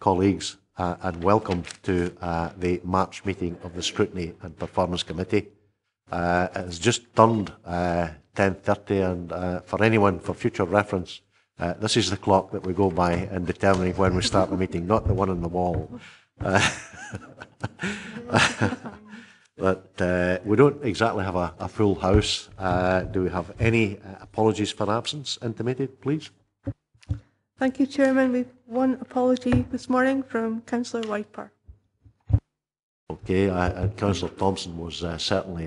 colleagues, and welcome to the March meeting of the Scrutiny and Performance Committee. It has just turned 10:30, and for anyone, for future reference, this is the clock that we go by in determining when we start the meeting, not the one on the wall. But we don't exactly have a full house. Do we have any apologies for absence intimated, please? Thank you, Chairman. We've one apology this morning from Councillor Wiper. Okay, Councillor Thompson was certainly...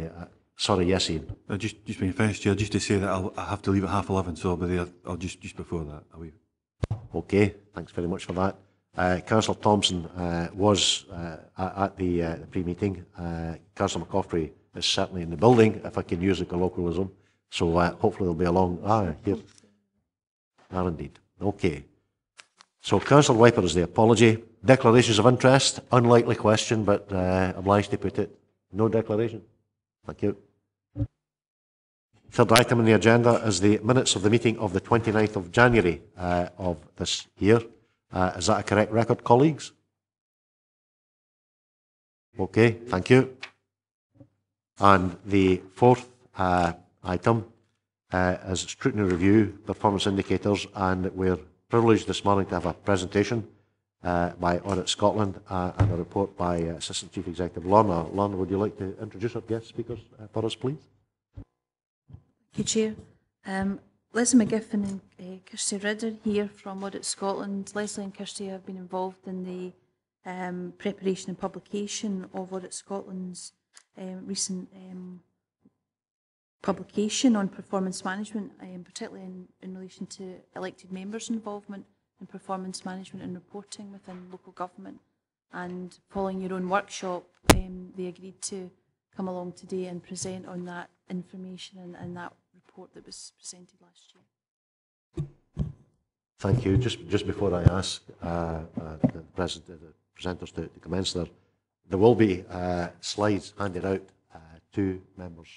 sorry, yes, Ian. Just being finished, Chair, just to say that I have to leave at 11:30, so I'll be there. I'll just before that. Okay, thanks very much for that. Councillor Thompson was at the pre-meeting. Councillor McCoffrey is certainly in the building, if I can use a colloquialism. So hopefully they'll be along. Here. Indeed. Okay. So Councillor Wiper is the apology. Declarations of interest, unlikely question, but obliged to put it. No declaration. Thank you. Third item on the agenda is the minutes of the meeting of the 29th of January of this year. Is that a correct record, colleagues? Okay, thank you. And the fourth item is Scrutiny Review, Performance Indicators, and we're privileged this morning to have a presentation by Audit Scotland and a report by Assistant Chief Executive Lorna. Lorna, would you like to introduce our guest speakers for us, please? Thank you, Chair. Leslie McGiffin and Kirsty Ridder here from Audit Scotland. Leslie and Kirsty have been involved in the preparation and publication of Audit Scotland's recent publication on performance management, particularly in relation to elected members' involvement in performance management and reporting within local government. And following your own workshop, they agreed to come along today and present on that information and that report that was presented last year. Thank you. Just before I ask the presenters to commence there will be slides handed out to members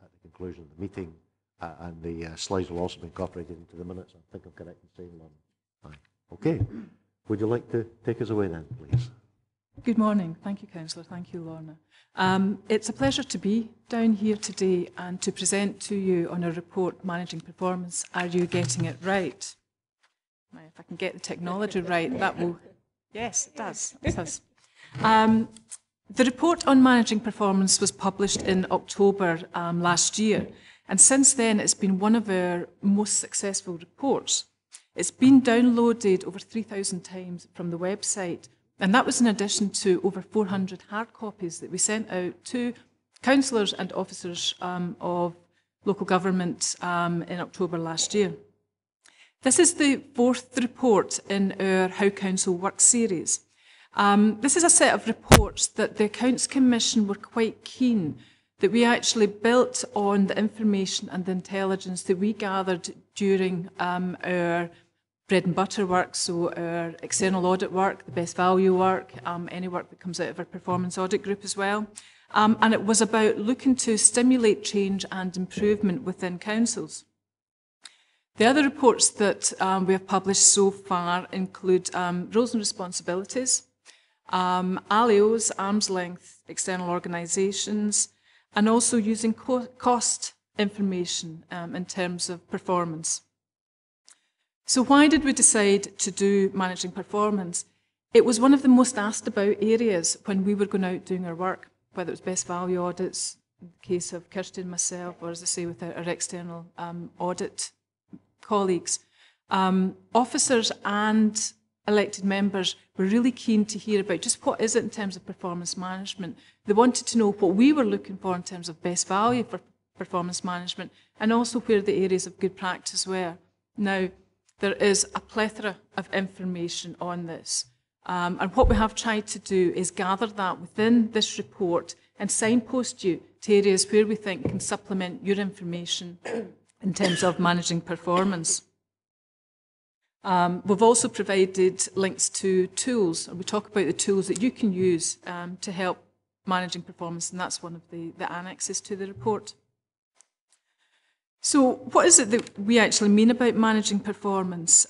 at the conclusion of the meeting, and the slides will also be incorporated into the minutes. I think I'm correct in saying that. Okay. Would you like to take us away then, please? Good morning. Thank you, Councillor. Thank you, Lorna. It's a pleasure to be down here today and to present to you on a report, Managing Performance. Are you getting it right? Now, if I can get the technology right, that will... Yes, it does. It does. The report on Managing Performance was published in October last year, and since then it's been one of our most successful reports. It's been downloaded over 3,000 times from the website, and that was in addition to over 400 hard copies that we sent out to councillors and officers of local government in October last year. This is the fourth report in our How Council Works series. This is a set of reports that the Accounts Commission were quite keen that we actually built on the information and the intelligence that we gathered during our bread and butter work, so our external audit work, the best value work, any work that comes out of our performance audit group as well. And it was about looking to stimulate change and improvement within councils. The other reports that we have published so far include roles and responsibilities, ALIOs, arm's length external organisations, and also using cost information in terms of performance. So why did we decide to do Managing Performance? It was one of the most asked about areas when we were going out doing our work, whether it was best value audits, in the case of Kirsty and myself, or as I say, with our external audit colleagues. Officers and elected members were really keen to hear about just what is it in terms of performance management. They wanted to know what we were looking for in terms of best value for performance management, and also where the areas of good practice were. Now, there is a plethora of information on this. And what we have tried to do is gather that within this report and signpost you to areas where we think can supplement your information in terms of managing performance. We've also provided links to tools, and we talk about the tools that you can use to help managing performance, and that's one of the annexes to the report. So what is it that we actually mean about managing performance?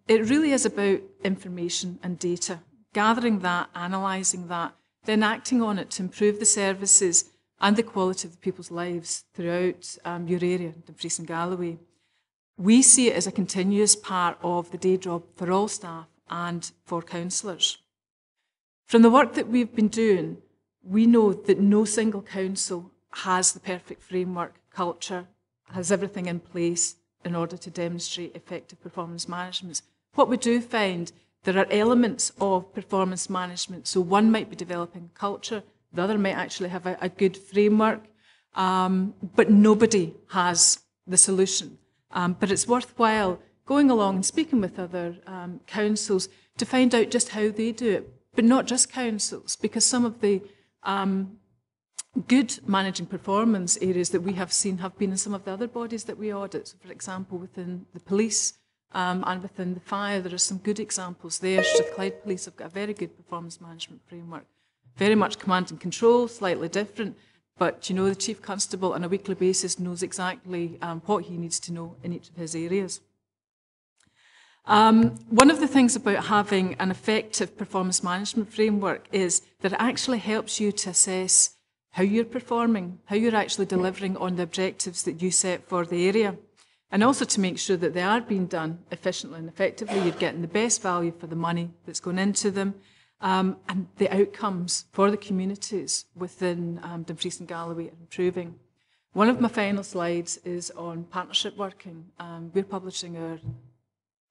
it really is about information and data, gathering that, analysing that, then acting on it to improve the services and the quality of the people's lives throughout your area, Dumfries and Galloway. We see it as a continuous part of the day job for all staff and for councillors. From the work that we've been doing, we know that no single council has the perfect framework, culture, has everything in place in order to demonstrate effective performance management. What we do find, there are elements of performance management. So one might be developing culture, the other might actually have a good framework, but nobody has the solution. But it's worthwhile going along and speaking with other councils to find out just how they do it. But not just councils, because some of the good managing performance areas that we have seen have been in some of the other bodies that we audit. So for example, within the police and within the fire, there are some good examples there. Strathclyde Police have got a very good performance management framework. Very much command and control, slightly different, but you know, the Chief Constable on a weekly basis knows exactly what he needs to know in each of his areas. One of the things about having an effective performance management framework is that it actually helps you to assess how you're performing, how you're actually delivering on the objectives that you set for the area, and also to make sure that they are being done efficiently and effectively. You're getting the best value for the money that's going into them, and the outcomes for the communities within Dumfries and Galloway are improving. One of my final slides is on partnership working. We're publishing our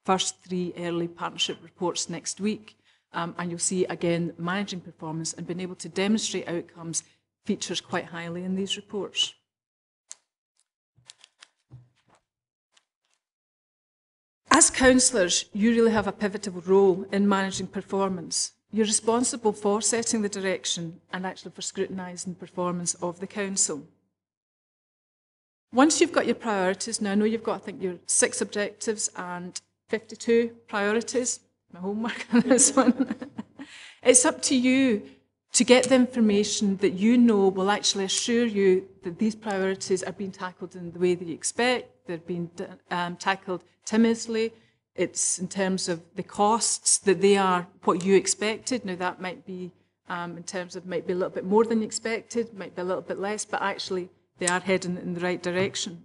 first 3 early partnership reports next week, and you'll see again managing performance and being able to demonstrate outcomes features quite highly in these reports. As councillors, you really have a pivotal role in managing performance. You're responsible for setting the direction and actually for scrutinising the performance of the council. Once you've got your priorities, now I know you've got, I think, your 6 objectives and 52 priorities, my homework on this one. It's up to you to get the information that you know will actually assure you that these priorities are being tackled in the way that you expect, they're being tackled timidly. It's in terms of the costs, that they are what you expected. Now that might be in terms of, might be a little bit more than you expected, might be a little bit less, but actually they are heading in the right direction.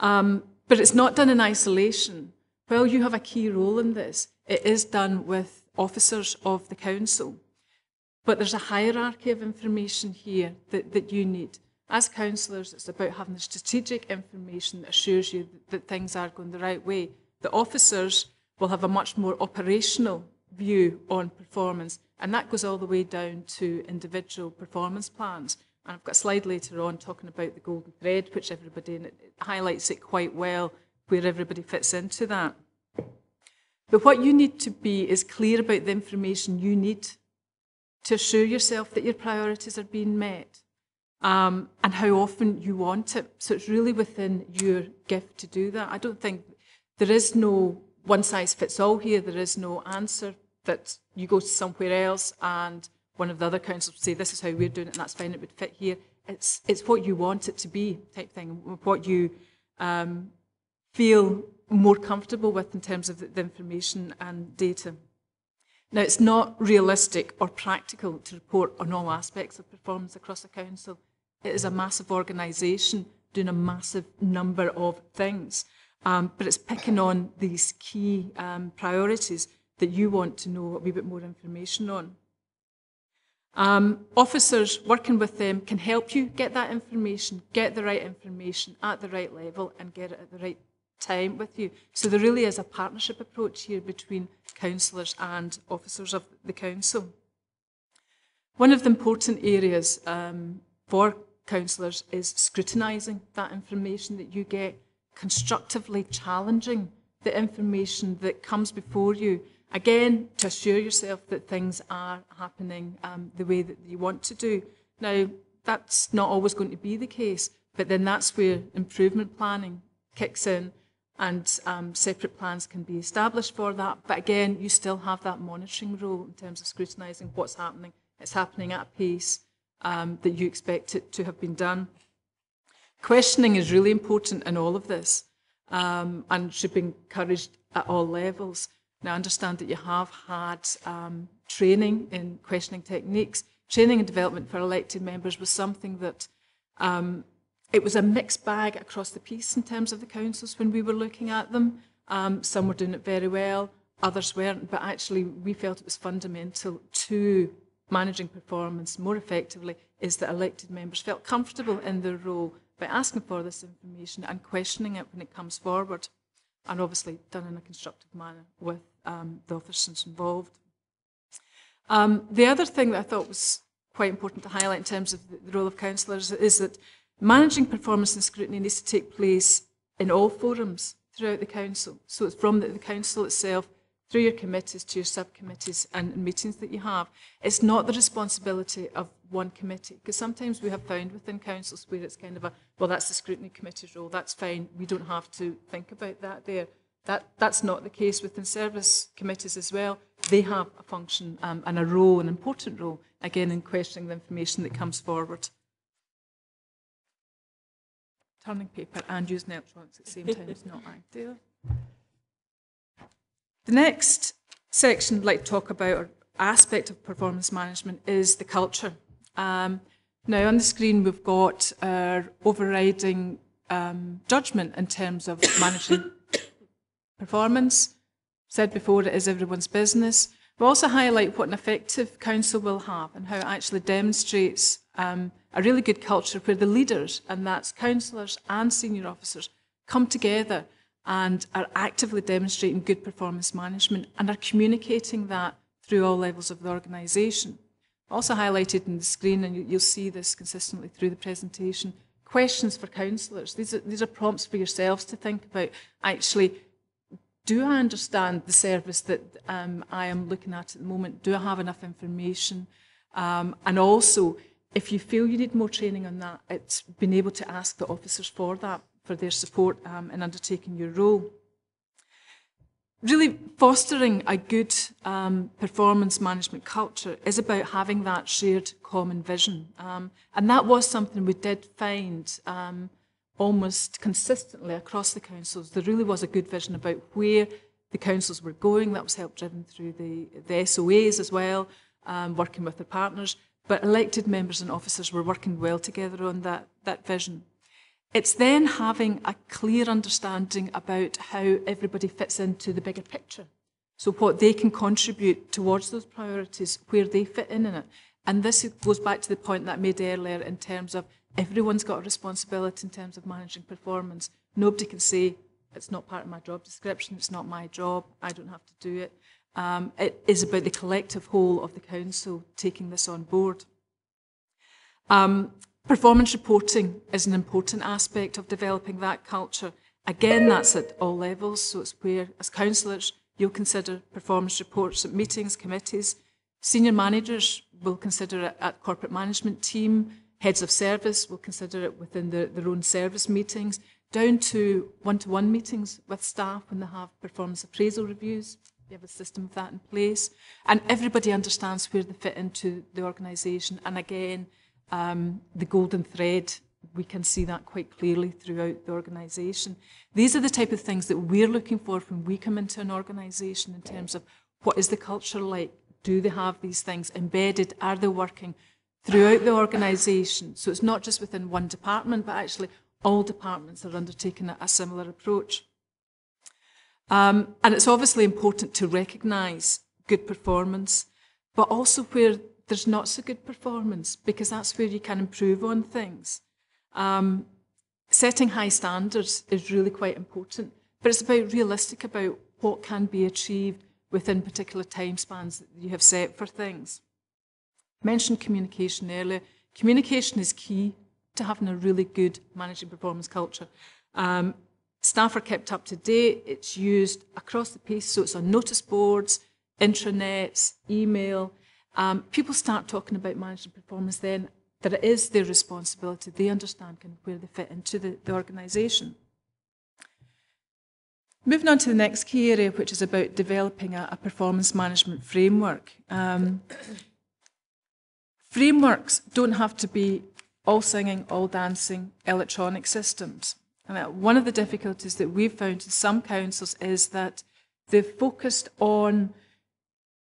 But it's not done in isolation. While you have a key role in this, it is done with officers of the council. But there's a hierarchy of information here that you need. As councillors, it's about having the strategic information that assures you that things are going the right way. The officers will have a much more operational view on performance, and that goes all the way down to individual performance plans. And I've got a slide later on talking about the golden thread, which everybody, and it highlights it quite well, where everybody fits into that. But what you need to be is clear about the information you need to assure yourself that your priorities are being met, and how often you want it. So it's really within your gift to do that. I don't think there is no one-size-fits-all here. There is no answer that you go to somewhere else and one of the other councils would say, this is how we're doing it and that's fine, it would fit here. It's what you want it to be type thing, what you feel more comfortable with in terms of the information and data. Now, it's not realistic or practical to report on all aspects of performance across a council. It is a massive organisation doing a massive number of things, but it's picking on these key priorities that you want to know a wee bit more information on. Officers working with them can help you get that information, get the right information at the right level and get it at the right time with you. So there really is a partnership approach here between councillors and officers of the council. One of the important areas for councillors is scrutinising that information that you get, constructively challenging the information that comes before you, again, to assure yourself that things are happening the way that you want to do. Now, that's not always going to be the case, but then that's where improvement planning kicks in, and separate plans can be established for that. But again, you still have that monitoring role in terms of scrutinising what's happening. It's happening at a pace that you expect it to have been done. Questioning is really important in all of this, and should be encouraged at all levels. Now, I understand that you have had training in questioning techniques. Training and development for elected members was something that it was a mixed bag across the piece in terms of the councils when we were looking at them. Some were doing it very well, others weren't, but actually we felt it was fundamental to managing performance more effectively is that elected members felt comfortable in their role by asking for this information and questioning it when it comes forward, and obviously done in a constructive manner with the officers involved. The other thing that I thought was quite important to highlight in terms of the role of councillors is that managing performance and scrutiny needs to take place in all forums throughout the council. So it's from the council itself, through your committees, to your subcommittees and meetings that you have. It's not the responsibility of one committee, because sometimes we have found within councils where it's kind of a, well, that's the scrutiny committee's role, that's fine, we don't have to think about that there. That's not the case within service committees as well. They have a function and a role, an important role, again, in questioning the information that comes forward. Turning paper and using electronics at the same time is not ideal. The next section I'd like to talk about, or aspect of performance management, is the culture. Now on the screen we've got our overriding judgment in terms of managing performance. Said before, it is everyone's business. We also highlight what an effective council will have and how it actually demonstrates a really good culture where the leaders, and that's councillors and senior officers, come together and are actively demonstrating good performance management and are communicating that through all levels of the organisation. Also highlighted in the screen, and you'll see this consistently through the presentation, questions for councillors. These are prompts for yourselves to think about, actually, do I understand the service that I am looking at the moment? Do I have enough information? And also, if you feel you need more training on that, it's being able to ask the officers for that, for their support in undertaking your role. Really fostering a good performance management culture is about having that shared common vision. And that was something we did find almost consistently across the councils. There really was a good vision about where the councils were going. That was help driven through the SOAs as well, working with their partners. But elected members and officers were working well together on that vision. It's then having a clear understanding about how everybody fits into the bigger picture. So what they can contribute towards those priorities, where they fit in it. And this goes back to the point that I made earlier in terms of everyone's got a responsibility in terms of managing performance. Nobody can say, it's not part of my job description, it's not my job, I don't have to do it. It is about the collective whole of the council taking this on board. Performance reporting is an important aspect of developing that culture. Again, that's at all levels, so it's where, as councillors, you'll consider performance reports at meetings, committees. Senior managers will consider it at corporate management team. Heads of service will consider it within their own service meetings, down to one-to-one meetings with staff when they have performance appraisal reviews. You have a system of that in place. And everybody understands where they fit into the organisation. And again, the golden thread, we can see that quite clearly throughout the organisation. These are the type of things that we're looking for when we come into an organisation in terms of what is the culture like? Do they have these things embedded? Are they working throughout the organisation? So it's not just within one department, but actually all departments are undertaking a similar approach. And it's obviously important to recognise good performance, but also where there's not so good performance, because that's where you can improve on things. Setting high standards is really quite important, but it's about realistic about what can be achieved within particular time spans that you have set for things. I mentioned communication earlier. Communication is key to having a really good managing performance culture. Staff are kept up to date. It's used across the piece, so it's on notice boards, intranets, email. People start talking about managing performance then, that it is their responsibility. They understand kind of where they fit into the organisation. Moving on to the next key area, which is about developing a performance management framework. Frameworks don't have to be all singing, all dancing, electronic systems. And one of the difficulties that we've found in some councils is that They've focused on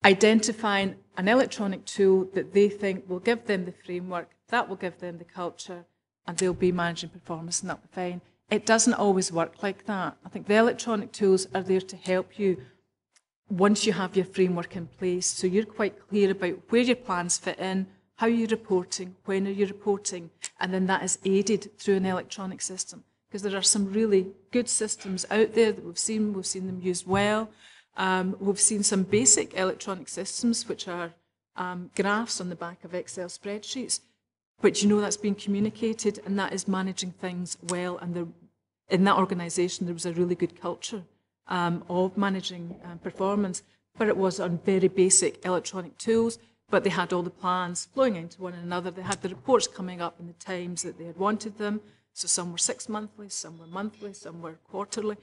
identifying an electronic tool that they think will give them the framework, that will give them the culture, and they'll be managing performance, and that'll be fine. It doesn't always work like that. I think the electronic tools are there to help you once you have your framework in place, so you're quite clear about where your plans fit in, how you're reporting, when are you reporting, and then that is aided through an electronic system. Because there are some really good systems out there that we've seen them used well. We've seen some basic electronic systems, which are graphs on the back of Excel spreadsheets, but you know that's being communicated, and that is managing things well, and in that organisation there was a really good culture of managing performance, but it was on very basic electronic tools, but they had all the plans flowing into one another. They had the reports coming up in the times that they had wanted them, so some were 6 monthly, some were monthly, some were quarterly.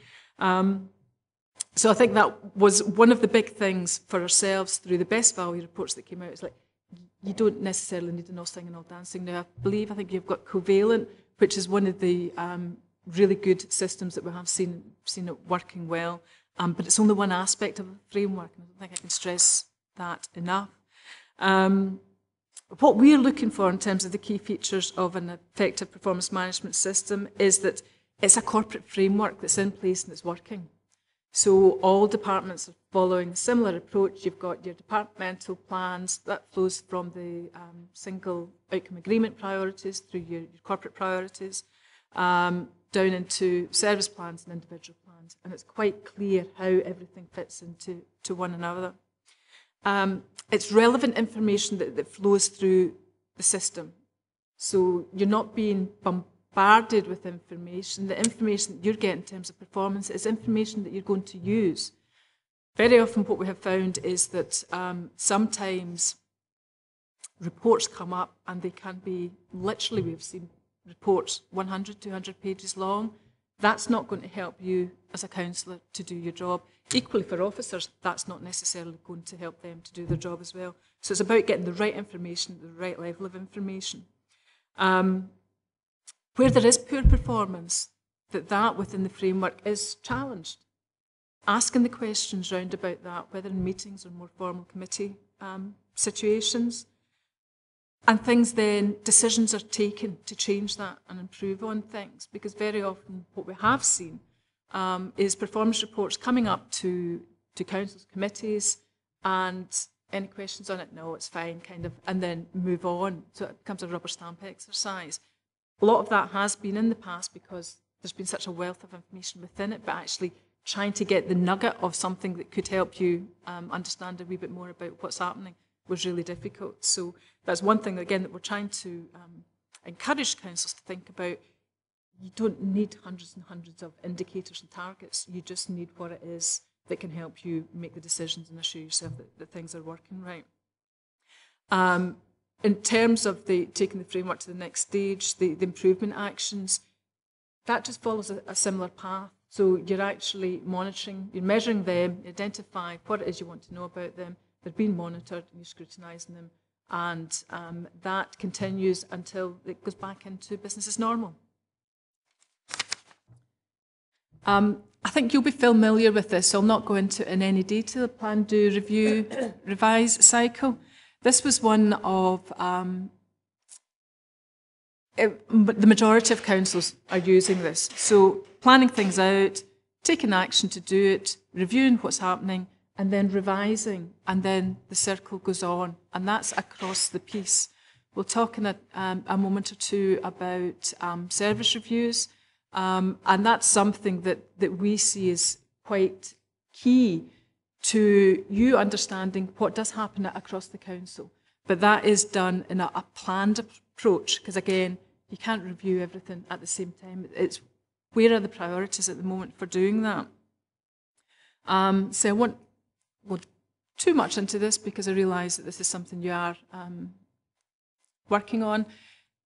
So I think that was one of the big things for ourselves through the best value reports that came out. It's like, you don't necessarily need an all singing, all dancing. Now, I think you've got Covalent, which is one of the really good systems that we have seen it working well, but it's only one aspect of a framework, and I don't think I can stress that enough. What we're looking for in terms of the key features of an effective performance management system is that it's a corporate framework that's in place and it's working. So all departments are following a similar approach. You've got your departmental plans that flows from the single outcome agreement priorities through your corporate priorities, down into service plans and individual plans. And it's quite clear how everything fits into one another. It's relevant information that flows through the system. So you're not being bombarded with information. The information that you're getting in terms of performance is information that you're going to use. Very often what we have found is that sometimes reports come up and they can be, literally we've seen reports 100, 200 pages long. That's not going to help you as a councillor to do your job. Equally for officers, that's not necessarily going to help them to do their job as well. So it's about getting the right information, the right level of information. Where there is poor performance, that within the framework is challenged. Asking the questions round about that, whether in meetings or more formal committee situations. And things then, decisions are taken to change that and improve on things, because very often what we have seen is performance reports coming up to councils, committees, and any questions on it? No, it's fine, kind of, and then move on. So it becomes a rubber stamp exercise. A lot of that has been in the past because there's been such a wealth of information within it, but actually trying to get the nugget of something that could help you understand a wee bit more about what's happening was really difficult. So that's one thing, again, that we're trying to encourage councils to think about. You don't need hundreds and hundreds of indicators and targets. You just need what it is that can help you make the decisions and assure yourself that things are working right. In terms of taking the framework to the next stage, the improvement actions, that just follows a similar path. So you're actually monitoring, you're measuring them, identify what it is you want to know about them. They're being monitored and you're scrutinising them. And that continues until it goes back into business as normal. I think you'll be familiar with this, so I'll not go into it in any detail. Plan, do, review, revise cycle. This was one of, the majority of councils are using this. So planning things out, taking action to do it, reviewing what's happening, and then revising, and then the circle goes on, and that's across the piece. We'll talk in a moment or two about service reviews, and that's something that we see as quite key to you understanding what does happen across the council. But that is done in a planned approach, because again, you can't review everything at the same time. It's where are the priorities at the moment for doing that? So I won't go too much into this because I realise that this is something you are working on.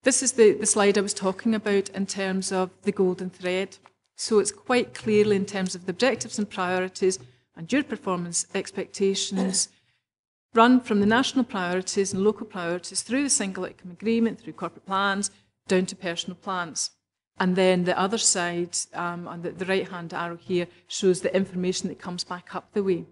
This is the slide I was talking about in terms of the golden thread. So it's quite clearly in terms of the objectives and priorities and your performance expectations run from the national priorities and local priorities through the single outcome agreement, through corporate plans, down to personal plans. And then the other side, on the right-hand arrow here, shows the information that comes back up the way.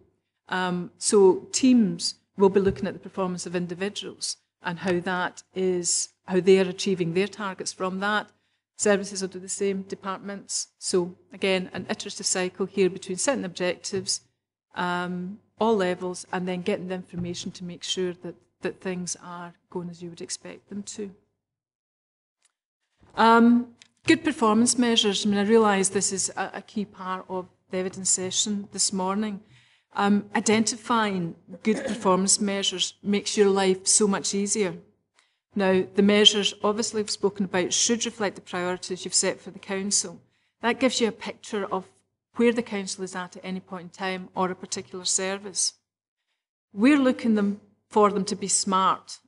So teams will be looking at the performance of individuals and how they are achieving their targets from that. Services will do the same, departments. So again, an iterative cycle here between setting objectives, all levels, and then getting the information to make sure that things are going as you would expect them to. Good performance measures. I realise this is a key part of the evidence session this morning. Identifying good performance measures makes your life so much easier. Now, the measures, obviously, we've spoken about, should reflect the priorities you've set for the council. That gives you a picture of where the council is at any point in time or a particular service. We're looking for them to be smart.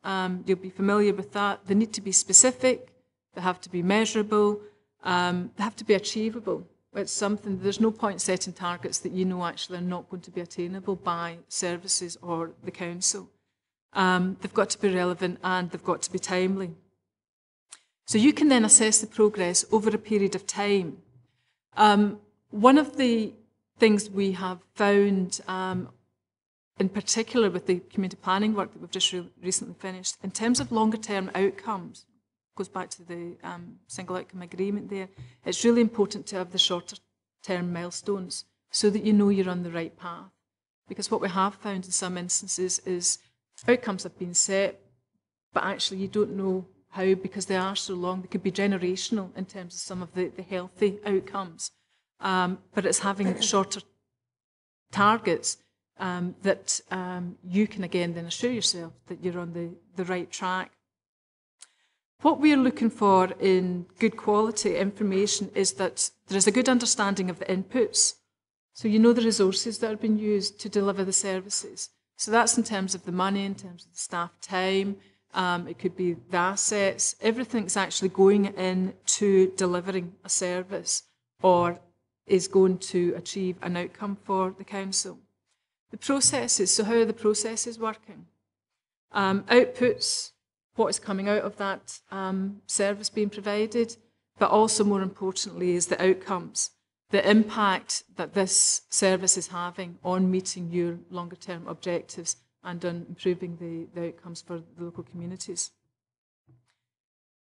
You'll be familiar with that. They need to be specific. They have to be measurable. They have to be achievable. It's something, there's no point setting targets that you know actually are not going to be attainable by services or the council. They've got to be relevant and they've got to be timely. So you can then assess the progress over a period of time. One of the things we have found, in particular with the community planning work that we've just recently finished, in terms of longer term outcomes, goes back to the single outcome agreement there, it's really important to have the shorter term milestones so that you know you're on the right path. Because what we have found in some instances is outcomes have been set, but actually you don't know how, because they are so long. They could be generational in terms of some of the healthy outcomes. But it's having shorter targets that you can again then assure yourself that you're on the right track. What we're looking for in good quality information is that there is a good understanding of the inputs. So you know the resources that are being used to deliver the services. So that's in terms of the money, in terms of the staff time, it could be the assets, everything's actually going into delivering a service or is going to achieve an outcome for the council. The processes, so how are the processes working? Outputs, what is coming out of that service being provided, but also more importantly is the outcomes, the impact that this service is having on meeting your longer term objectives and on improving the outcomes for the local communities.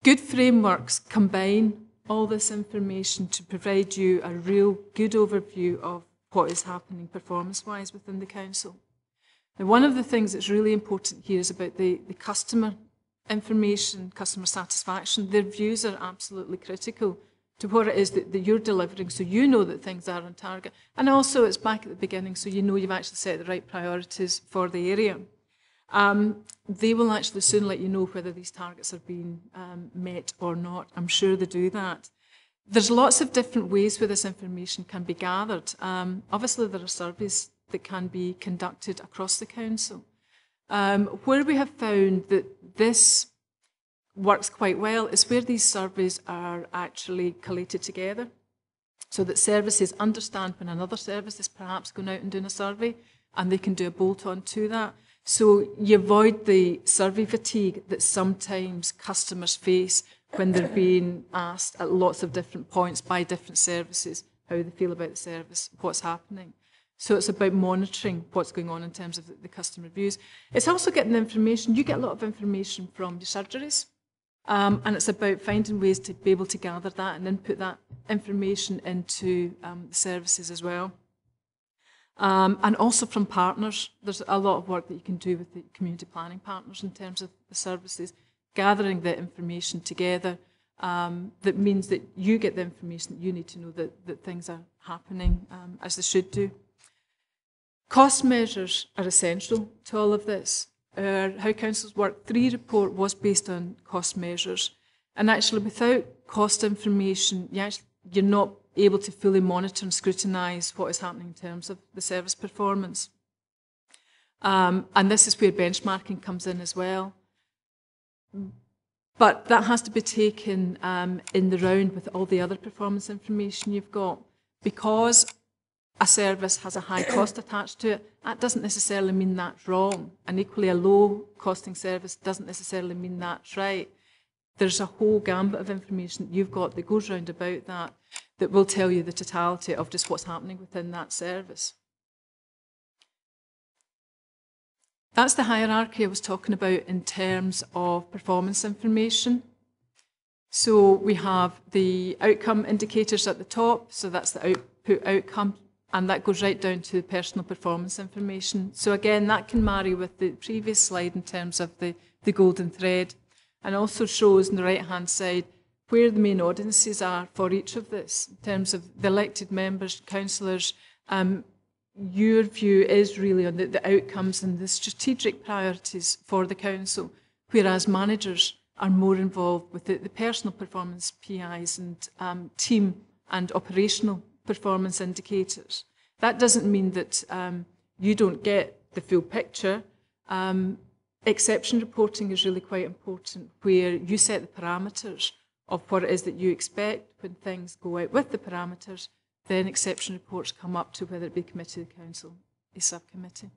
Good frameworks combine all this information to provide you a real good overview of what is happening performance-wise within the council. Now, one of the things that's really important here is about the customer information, customer satisfaction. Their views are absolutely critical to what it is that you're delivering, so you know that things are on target. And also it's back at the beginning, so you know you've actually set the right priorities for the area. They will actually soon let you know whether these targets are being met or not. I'm sure they do that. There's lots of different ways where this information can be gathered. Obviously there are surveys that can be conducted across the council. Where we have found that this works quite well is where these surveys are actually collated together, so that services understand when another service is perhaps going out and doing a survey and they can do a bolt-on to that. So you avoid the survey fatigue that sometimes customers face when they're being asked at lots of different points by different services how they feel about the service, what's happening. So it's about monitoring what's going on in terms of the customer reviews. It's also getting information. You get a lot of information from your surgeries, and it's about finding ways to be able to gather that and input that information into the services as well. And also from partners. There's a lot of work that you can do with the community planning partners in terms of the services, gathering the information together. That means that you get the information that you need to know that things are happening as they should do. Cost measures are essential to all of this. How councils work 3 report was based on cost measures. And actually without cost information, you're not able to fully monitor and scrutinise what is happening in terms of the service performance. And this is where benchmarking comes in as well. But that has to be taken in the round with all the other performance information you've got. Because a service has a high cost attached to it, that doesn't necessarily mean that's wrong. And equally, a low costing service doesn't necessarily mean that's right. there's a whole gambit of information that you've got that goes round about that, that will tell you the totality of just what's happening within that service. That's the hierarchy I was talking about in terms of performance information. So we have the outcome indicators at the top, so that's the output outcome, and that goes right down to personal performance information. So again, that can marry with the previous slide in terms of the golden thread, and also shows on the right-hand side where the main audiences are for each of this. In terms of the elected members, councillors, your view is really on the outcomes and the strategic priorities for the council, whereas managers are more involved with the personal performance PIs and team and operational performance indicators. That doesn't mean that you don't get the full picture. Exception reporting is really quite important, where you set the parameters of what it is that you expect. When things go out with the parameters, then exception reports come up to whether it be committee, the council, a subcommittee.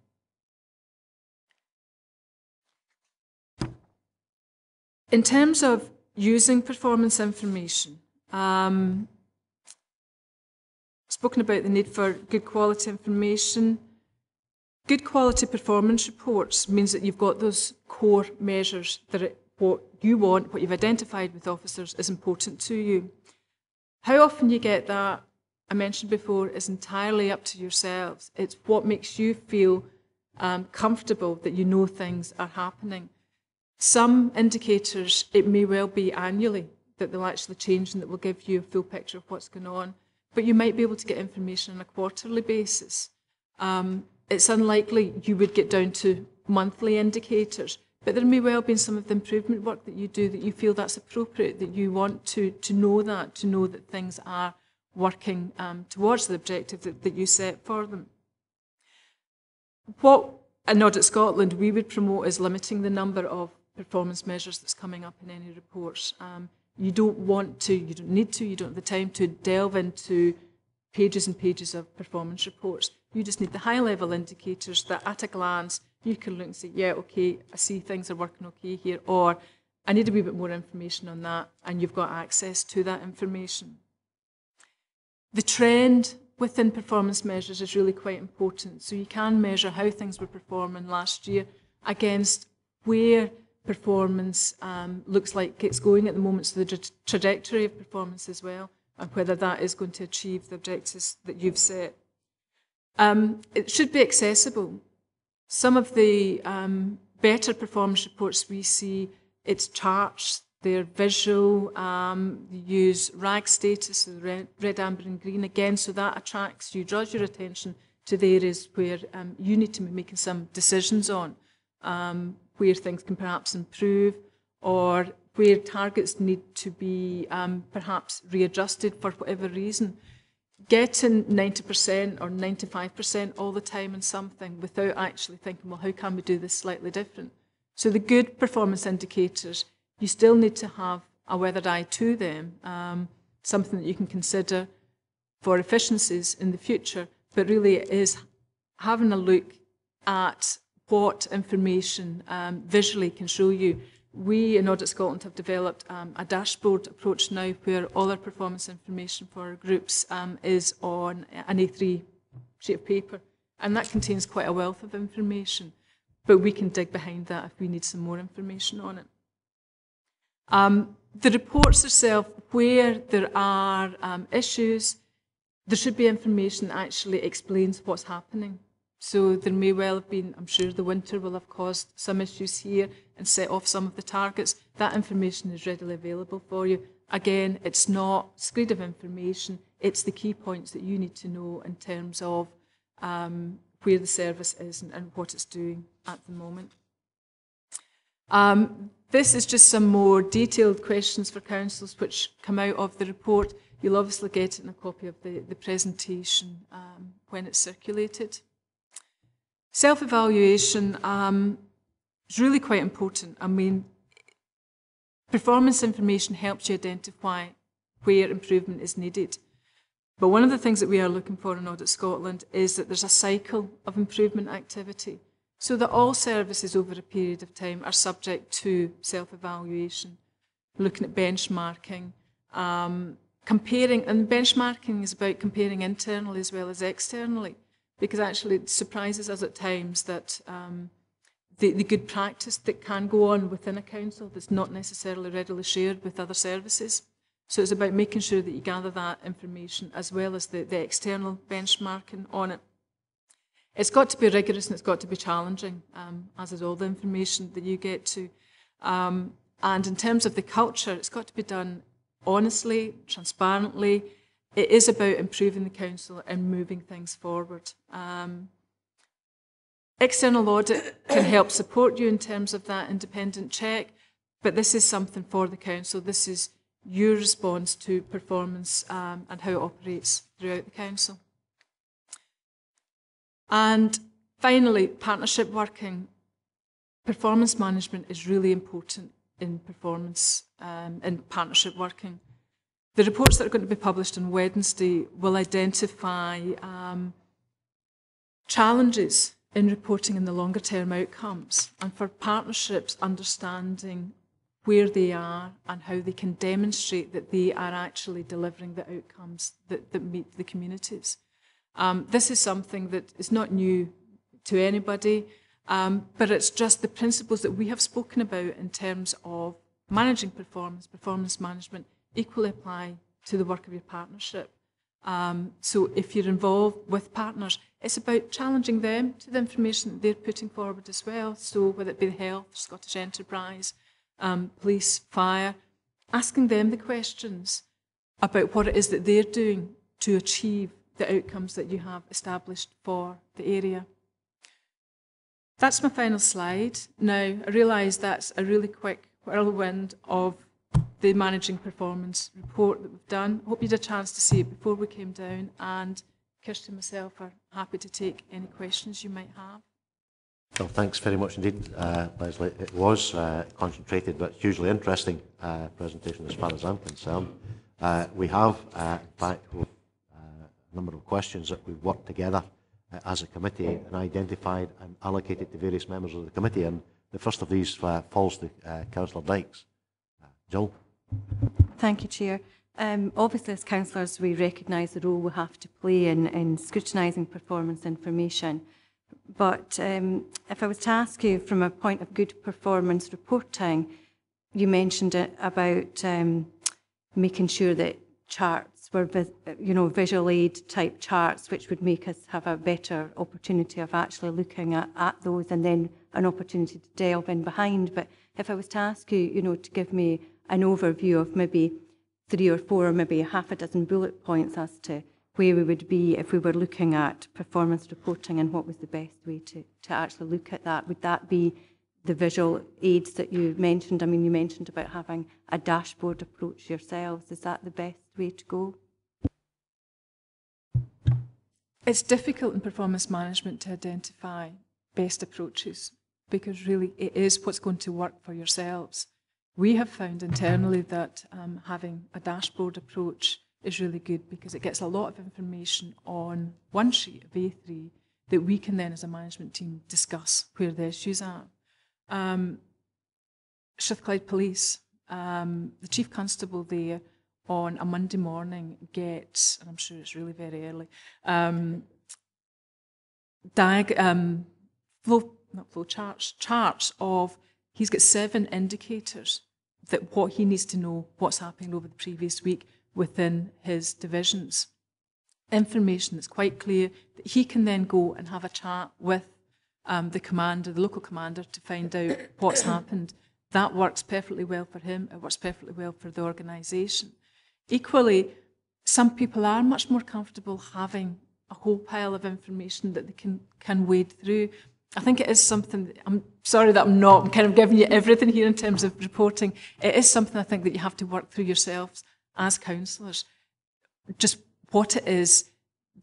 In terms of using performance information, spoken about the need for good quality information. Good quality performance reports means that you've got those core measures that what you want, what you've identified with officers is important to you. How often you get that, I mentioned before, is entirely up to yourselves. It's what makes you feel comfortable that you know things are happening. Some indicators, it may well be annually that they'll actually change and that will give you a full picture of what's going on, but you might be able to get information on a quarterly basis. It's unlikely you would get down to monthly indicators, but there may well be some of the improvement work that you do that you feel that's appropriate, that you want to know that things are working towards the objective that you set for them. What in Audit Scotland we would promote is limiting the number of performance measures that's coming up in any reports. You don't want to, you don't need to, you don't have the time to delve into pages and pages of performance reports. You just need the high-level indicators that at a glance you can look and say, yeah, okay, I see things are working okay here, or I need a wee bit more information on that, and you've got access to that information. The trend within performance measures is really quite important. So you can measure how things were performing last year against where performance looks like it's going at the moment, so the trajectory of performance as well, and whether that is going to achieve the objectives that you've set. It should be accessible. Some of the better performance reports we see, it's charts, they're visual, you use RAG status, so red, amber and green again, so that attracts you, draws your attention to the areas where you need to be making some decisions on, where things can perhaps improve, or where targets need to be perhaps readjusted for whatever reason. Getting 90% or 95% all the time in something without actually thinking, well, how can we do this slightly different? So the good performance indicators, you still need to have a weathered eye to them, something that you can consider for efficiencies in the future, but really it is having a look at what information visually can show you. We in Audit Scotland have developed a dashboard approach now where all our performance information for our groups is on an A3 sheet of paper, and that contains quite a wealth of information, but we can dig behind that if we need some more information on it. The reports themselves, where there are issues, there should be information that actually explains what's happening. So there may well have been, I'm sure the winter will have caused some issues here and set off some of the targets. That information is readily available for you. Again, it's not screed of information, it's the key points that you need to know in terms of where the service is and what it's doing at the moment. This is just some more detailed questions for councils which come out of the report. You'll obviously get it in a copy of the presentation when it's circulated. Self-evaluation is really quite important. I mean, performance information helps you identify where improvement is needed. But one of the things that we are looking for in Audit Scotland is that there's a cycle of improvement activity, so that all services over a period of time are subject to self-evaluation. looking at benchmarking, comparing, and benchmarking is about comparing internally as well as externally, because actually it surprises us at times that the good practice that can go on within a council that's not necessarily readily shared with other services. So it's about making sure that you gather that information as well as the external benchmarking on it. It's got to be rigorous and it's got to be challenging, as is all the information that you get to. And in terms of the culture, it's got to be done honestly, transparently. It is about improving the council and moving things forward. External audit can help support you in terms of that independent check, but this is something for the council. This is your response to performance and how it operates throughout the council. And finally, partnership working. Performance management is really important in performance in partnership working. The reports that are going to be published on Wednesday will identify challenges in reporting in the longer term outcomes, and for partnerships understanding where they are and how they can demonstrate that they are actually delivering the outcomes that meet the communities. This is something that is not new to anybody, but it's just the principles that we have spoken about in terms of managing performance management equally apply to the work of your partnership. So if you're involved with partners, it's about challenging them to the information that they're putting forward as well. So whether it be the health, Scottish Enterprise, police, fire, asking them the questions about what it is that they're doing to achieve the outcomes that you have established for the area. That's my final slide. Now, I realise that's a really quick whirlwind of the managing performance report that we've done. I hope you had a chance to see it before we came down, and Kirsty and myself are happy to take any questions you might have. Well, thanks very much indeed, Leslie. It was concentrated but hugely interesting presentation as far as I'm concerned. We have, in fact, a number of questions that we've worked together as a committee and identified and allocated to various members of the committee, and the first of these falls to Councillor Dykes. Jill? Thank you, Chair. Obviously, as councillors, we recognise the role we have to play in scrutinising performance information. But if I was to ask you from a point of good performance reporting, you mentioned it about making sure that charts were, visual aid type charts, which would make us have a better opportunity of actually looking at those, and then an opportunity to delve in behind. But if I was to ask you, to give me an overview of maybe 3 or 4 or maybe half a dozen bullet points as to where we would be if we were looking at performance reporting and what was the best way to actually look at that. Would that be the visual aids that you mentioned? I mean, you mentioned about having a dashboard approach yourselves. Is that the best way to go? It's difficult in performance management to identify best approaches, because really it is what's going to work for yourselves. We have found internally that having a dashboard approach is really good, because it gets a lot of information on one sheet of A3 that we can then as a management team discuss where the issues are. Strathclyde Police, the Chief Constable there on a Monday morning gets, and I'm sure it's really very early, charts of, he's got 7 indicators that what he needs to know, what's happening over the previous week within his divisions. Information that's quite clear that he can then go and have a chat with the commander, the local commander, to find out what's happened. That works perfectly well for him. It works perfectly well for the organisation. Equally, some people are much more comfortable having a whole pile of information that they can wade through. I think it is something, I'm sorry that I'm kind of giving you everything here in terms of reporting. It is something I think that you have to work through yourselves as councillors. Just what it is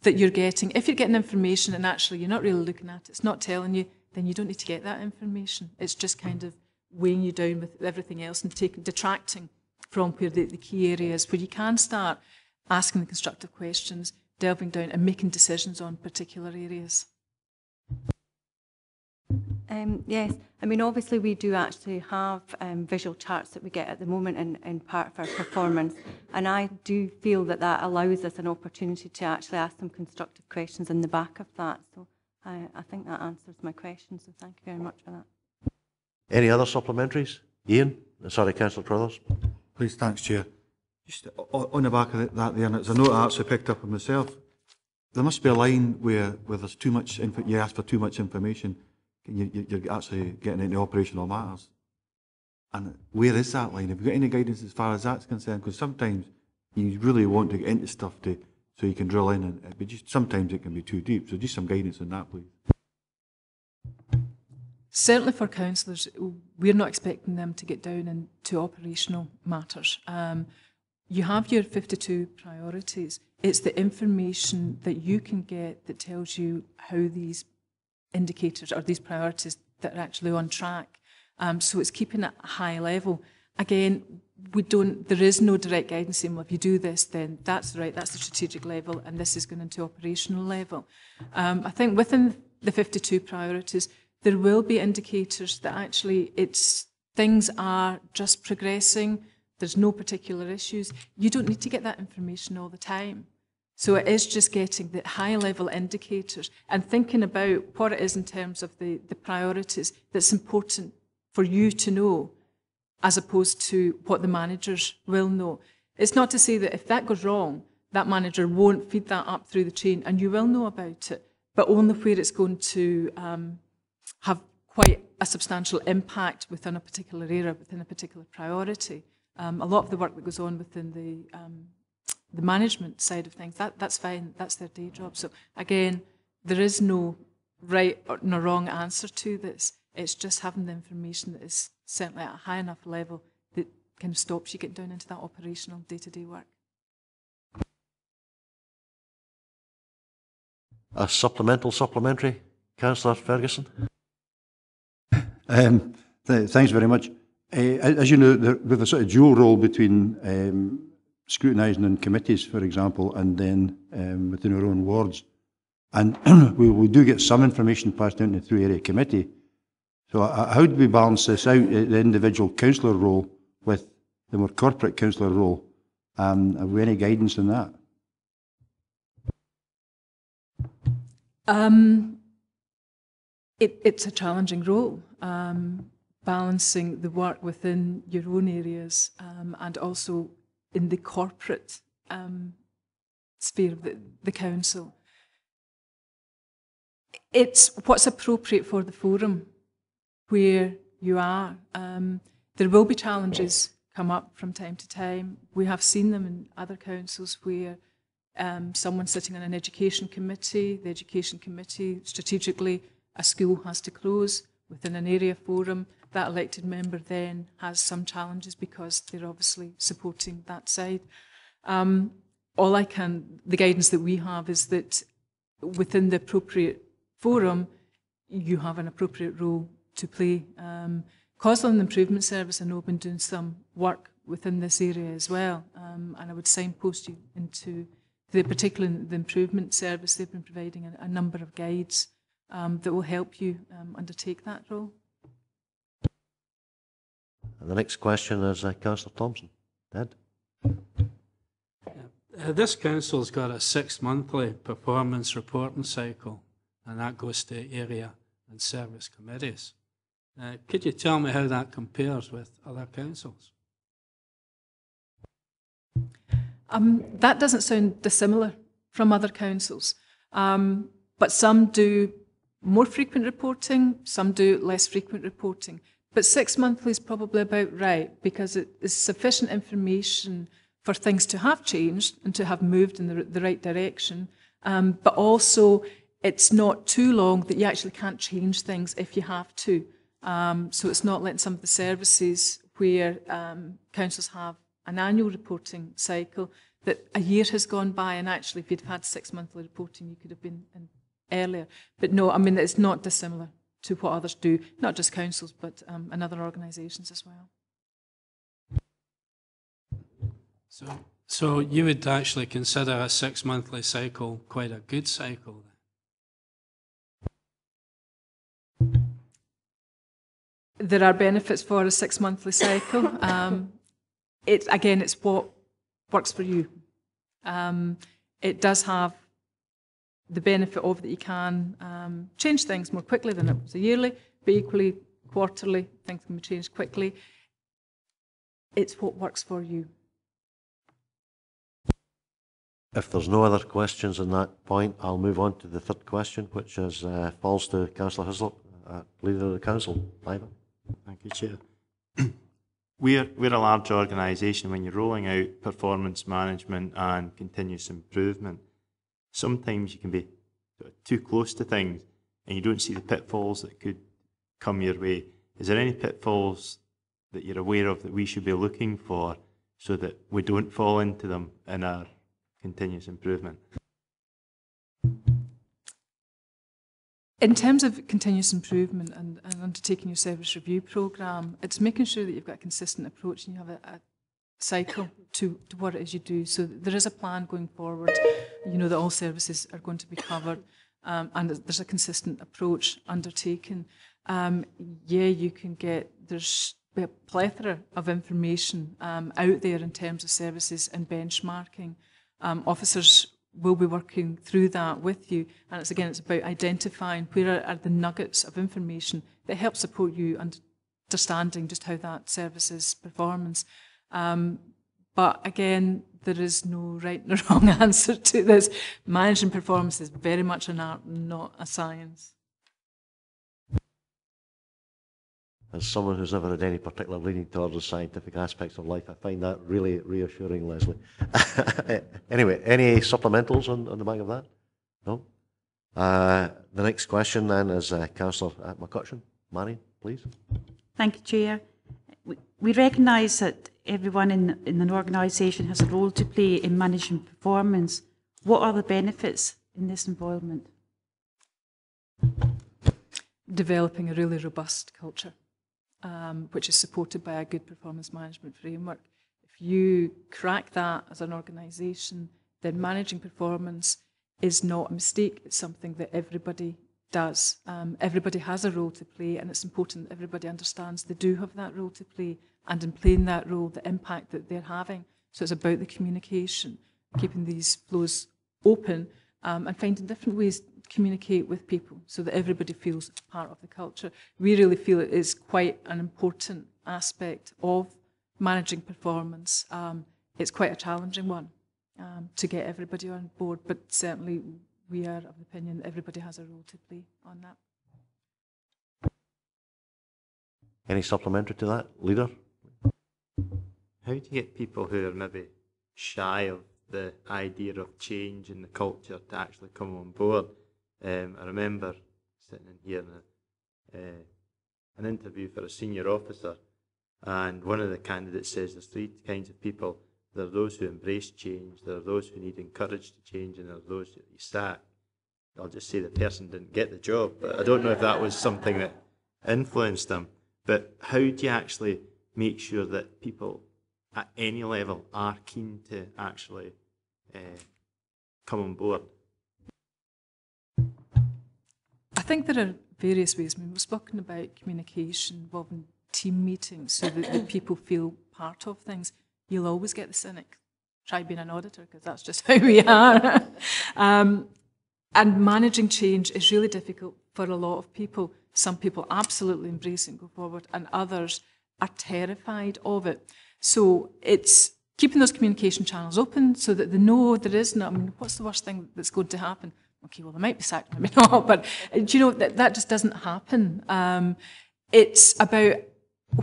that you're getting. If you're getting information and actually you're not really looking at it, it's not telling you, then you don't need to get that information. It's just kind of weighing you down with everything else and detracting from where the key areas where you can start asking the constructive questions, delving down and making decisions on particular areas. Yes, I mean, obviously we do actually have visual charts that we get at the moment in part of our performance, and I do feel that that allows us an opportunity to actually ask some constructive questions in the back of that. So I think that answers my question, so thank you very much for that. Any other supplementaries? Ian? Sorry, Councillor Crothers. Please, thanks, Chair. Just on the back of that there, and it's a note I actually picked up on myself. There must be a line where there's too much you ask for too much information, you're actually getting into operational matters. And where is that line? Have you got any guidance as far as that's concerned? Because sometimes you really want to get into stuff so you can drill in, but just sometimes it can be too deep. So just some guidance on that, please. Certainly for councillors, we're not expecting them to get down into operational matters. You have your 52 priorities. It's the information that you can get that tells you how these indicators or these priorities that are actually on track. So it's keeping it a high level. Again, there is no direct guidance saying, well, if you do this, then that's right, that's the strategic level, and this is going into operational level. I think within the 52 priorities, there will be indicators that actually things are just progressing. There's no particular issues. You don't need to get that information all the time. So it is just getting the high-level indicators and thinking about what it is in terms of the priorities that's important for you to know, as opposed to what the managers will know. It's not to say that if that goes wrong, that manager won't feed that up through the chain and you will know about it, but only where it's going to have quite a substantial impact within a particular area, within a particular priority. A lot of the work that goes on within the management side of things, that's fine, that's their day job. So again, there is no right or no wrong answer to this. It's just having the information that is certainly at a high enough level that kind of stops you getting down into that operational day-to-day work. A supplementary, Councillor Ferguson. Thanks very much. As you know, with a sort of dual role between scrutinising in committees, for example, and then within our own wards, and we do get some information passed down to through area committee. So how do we balance this out, the individual councillor role with the more corporate councillor role? Have we any guidance on that? It's a challenging role, balancing the work within your own areas and also in the corporate sphere of the council. It's what's appropriate for the forum where you are. There will be challenges come up from time to time. We have seen them in other councils where someone's sitting on an education committee, the education committee strategically, a school has to close within an area forum. That elected member then has some challenges because they're obviously supporting that side. The guidance that we have is that within the appropriate forum, you have an appropriate role to play. Causland Improvement Service, I know, have been doing some work within this area as well, and I would signpost you into particularly the Improvement Service. They've been providing a number of guides that will help you undertake that role. And the next question is Councillor Thompson. Ed? This council's got a 6-monthly performance reporting cycle, and that goes to area and service committees. Could you tell me how that compares with other councils? That doesn't sound dissimilar from other councils, but some do more frequent reporting, some do less frequent reporting. But 6 monthly is probably about right because it is sufficient information for things to have changed and to have moved in the right direction, but also it's not too long that you actually can't change things if you have to. So it's not like some of the services where councils have an annual reporting cycle that a year has gone by and actually if you'd had 6 monthly reporting you could have been in earlier. But no, I mean it's not dissimilar to what others do, not just councils but in other organisations as well. So you would actually consider a 6-monthly cycle quite a good cycle then? there are benefits for a 6-monthly cycle. It's what works for you. It does have the benefit of that you can change things more quickly than it was a yearly, but equally quarterly, things can be changed quickly. It's what works for you. If there's no other questions on that point, I'll move on to the third question, which is falls to Councillor Hislop, Leader of the Council. Ivan. Thank you, Chair. We're a large organisation. When you're rolling out performance management and continuous improvement, sometimes you can be too close to things and you don't see the pitfalls that could come your way. Is there any pitfalls that you're aware of that we should be looking for so that we don't fall into them in our continuous improvement? In terms of continuous improvement and undertaking your service review programme, it's making sure that you've got a consistent approach and you have a cycle to what it is you do. So there is a plan going forward, you know, that all services are going to be covered, and there's a consistent approach undertaken. You can get, there's a plethora of information out there in terms of services and benchmarking. Officers will be working through that with you, and it's about identifying where are the nuggets of information that help support you understanding just how that service is performance. But again, there is no right and wrong answer to this. Managing performance is very much an art, not a science. As someone who's never had any particular leaning towards the scientific aspects of life, I find that really reassuring, Leslie. Anyway, any supplementals on the back of that? No? The next question then is Councillor McCutcheon. Marion, please. Thank you, Chair. We recognise that everyone in an organisation has a role to play in managing performance. What are the benefits in this involvement? Developing a really robust culture, which is supported by a good performance management framework. If you crack that as an organisation, then managing performance is not a mistake. It's something that everybody does. Everybody has a role to play, and it's important that everybody understands they do have that role to play, and in playing that role, the impact that they're having. So it's about the communication, keeping these flows open, and finding different ways to communicate with people so that everybody feels part of the culture. We really feel it is quite an important aspect of managing performance. It's quite a challenging one to get everybody on board, but certainly we are of the opinion that everybody has a role to play on that. Any supplementary to that, Leader? How do you get people who are maybe shy of the idea of change in the culture to actually come on board? I remember sitting in here in an interview for a senior officer, and one of the candidates says there's three kinds of people. There are those who embrace change, there are those who need encouraged to change, and there are those that you sack. I'll just say the person didn't get the job, but I don't know if that was something that influenced them. But how do you actually make sure that people at any level are keen to actually come on board? I think there are various ways. I mean, we've spoken about communication involving team meetings so that people feel part of things. You'll always get the cynic. Try being an auditor, because that's just how we are. And managing change is really difficult for a lot of people. Some people absolutely embrace it and go forward, and others are terrified of it. So it's keeping those communication channels open so that they know there is not, I mean, what's the worst thing that's going to happen? Okay, well, they might be sacked, maybe not, but do you know, that just doesn't happen. It's about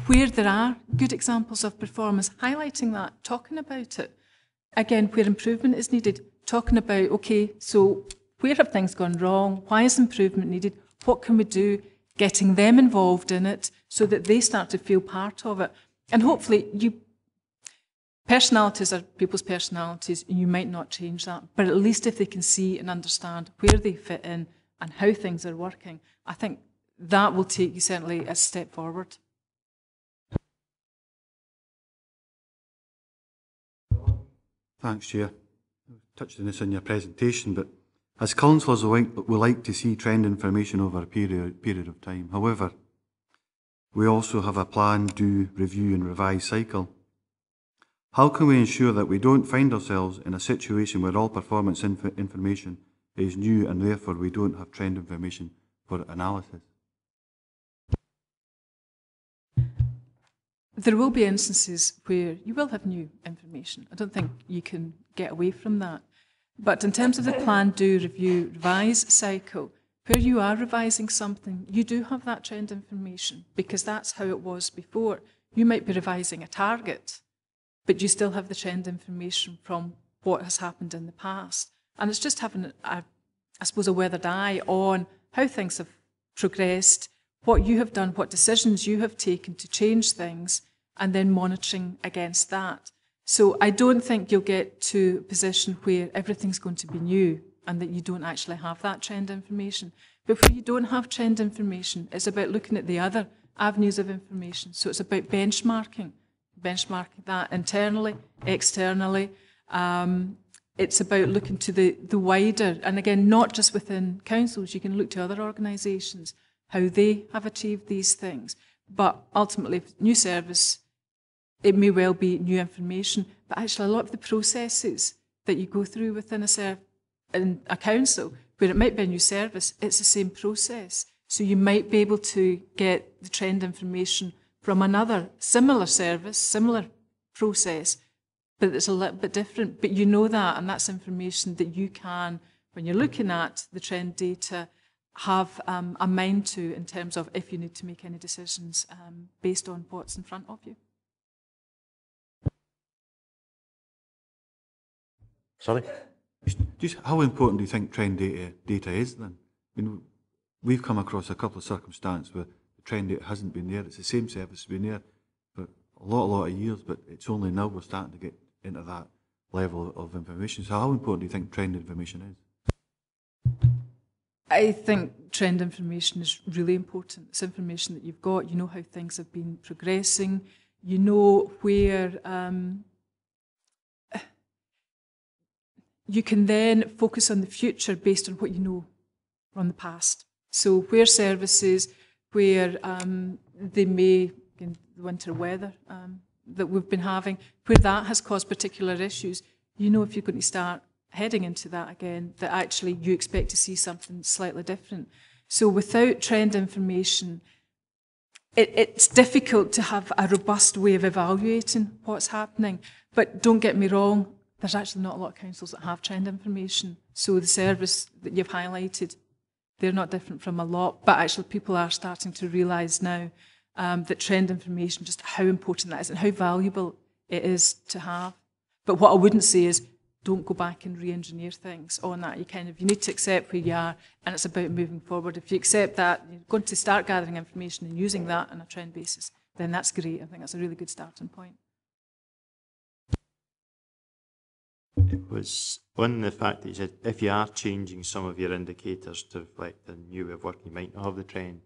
where there are good examples of performance, highlighting that, talking about it. Again, where improvement is needed, talking about, okay, so where have things gone wrong? Why is improvement needed? What can we do? Getting them involved in it so that they start to feel part of it. And hopefully, personalities are people's personalities, and you might not change that, but at least if they can see and understand where they fit in and how things are working, I think that will take you certainly a step forward. Thanks, Chair. You touched on this in your presentation, but as councillors, we like to see trend information over a period of time. However, We also have a plan, do, review and revise cycle. How can we ensure that we don't find ourselves in a situation where all performance information is new and therefore we don't have trend information for analysis? There will be instances where you will have new information. I don't think you can get away from that. But in terms of the plan, do, review, revise cycle, where you are revising something, you do have that trend information because that's how it was before. You might be revising a target, but you still have the trend information from what has happened in the past. And it's just having, I suppose, a weathered eye on how things have progressed, what you have done, what decisions you have taken to change things, and then monitoring against that. So I don't think you'll get to a position where everything's going to be new and that you don't actually have that trend information. But where you don't have trend information, it's about looking at the other avenues of information. So it's about benchmarking that internally, externally. It's about looking to the wider, and again, not just within councils, you can look to other organisations, how they have achieved these things. But ultimately, new service, it may well be new information, but actually a lot of the processes that you go through within in a council, where it might be a new service, it's the same process. So you might be able to get the trend information from another similar service, similar process, but it's a little bit different. But you know that, and that's information that you can, when you're looking at the trend data, have a mind to in terms of if you need to make any decisions based on what's in front of you. Sorry? Just how important do you think trend data is then? I mean, we've come across a couple of circumstances where the trend data hasn't been there. It's the same service, it's been there for a lot of years, but it's only now we're starting to get into that level of information. So how important do you think trend information is? I think trend information is really important. It's information that you've got. You know how things have been progressing. You know where you can then focus on the future based on what you know from the past. So where services, where they may, in the winter weather that we've been having, where that has caused particular issues, you know if you're going to start heading into that again, that actually you expect to see something slightly different. So without trend information, it's difficult to have a robust way of evaluating what's happening. But don't get me wrong, there's actually not a lot of councils that have trend information. So the service that you've highlighted, they're not different from a lot, but actually people are starting to realise now that trend information, just how important that is and how valuable it is to have. But what I wouldn't say is don't go back and re-engineer things on that. You need to accept where you are, and it's about moving forward. If you accept that, you're going to start gathering information and using that on a trend basis, then that's great. I think that's a really good starting point. It was on the fact that you said if you are changing some of your indicators to reflect the new way of working, you might not have the trend,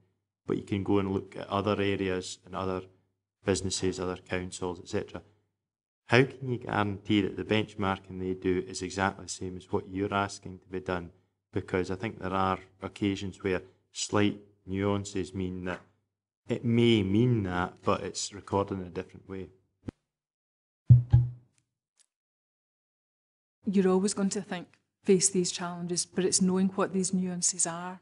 but you can go and look at other areas and other businesses, other councils, etc. How can you guarantee that the benchmarking they do is exactly the same as what you're asking to be done? Because I think there are occasions where slight nuances mean that it may mean that, but it's recorded in a different way. You're always going to face these challenges, but it's knowing what these nuances are.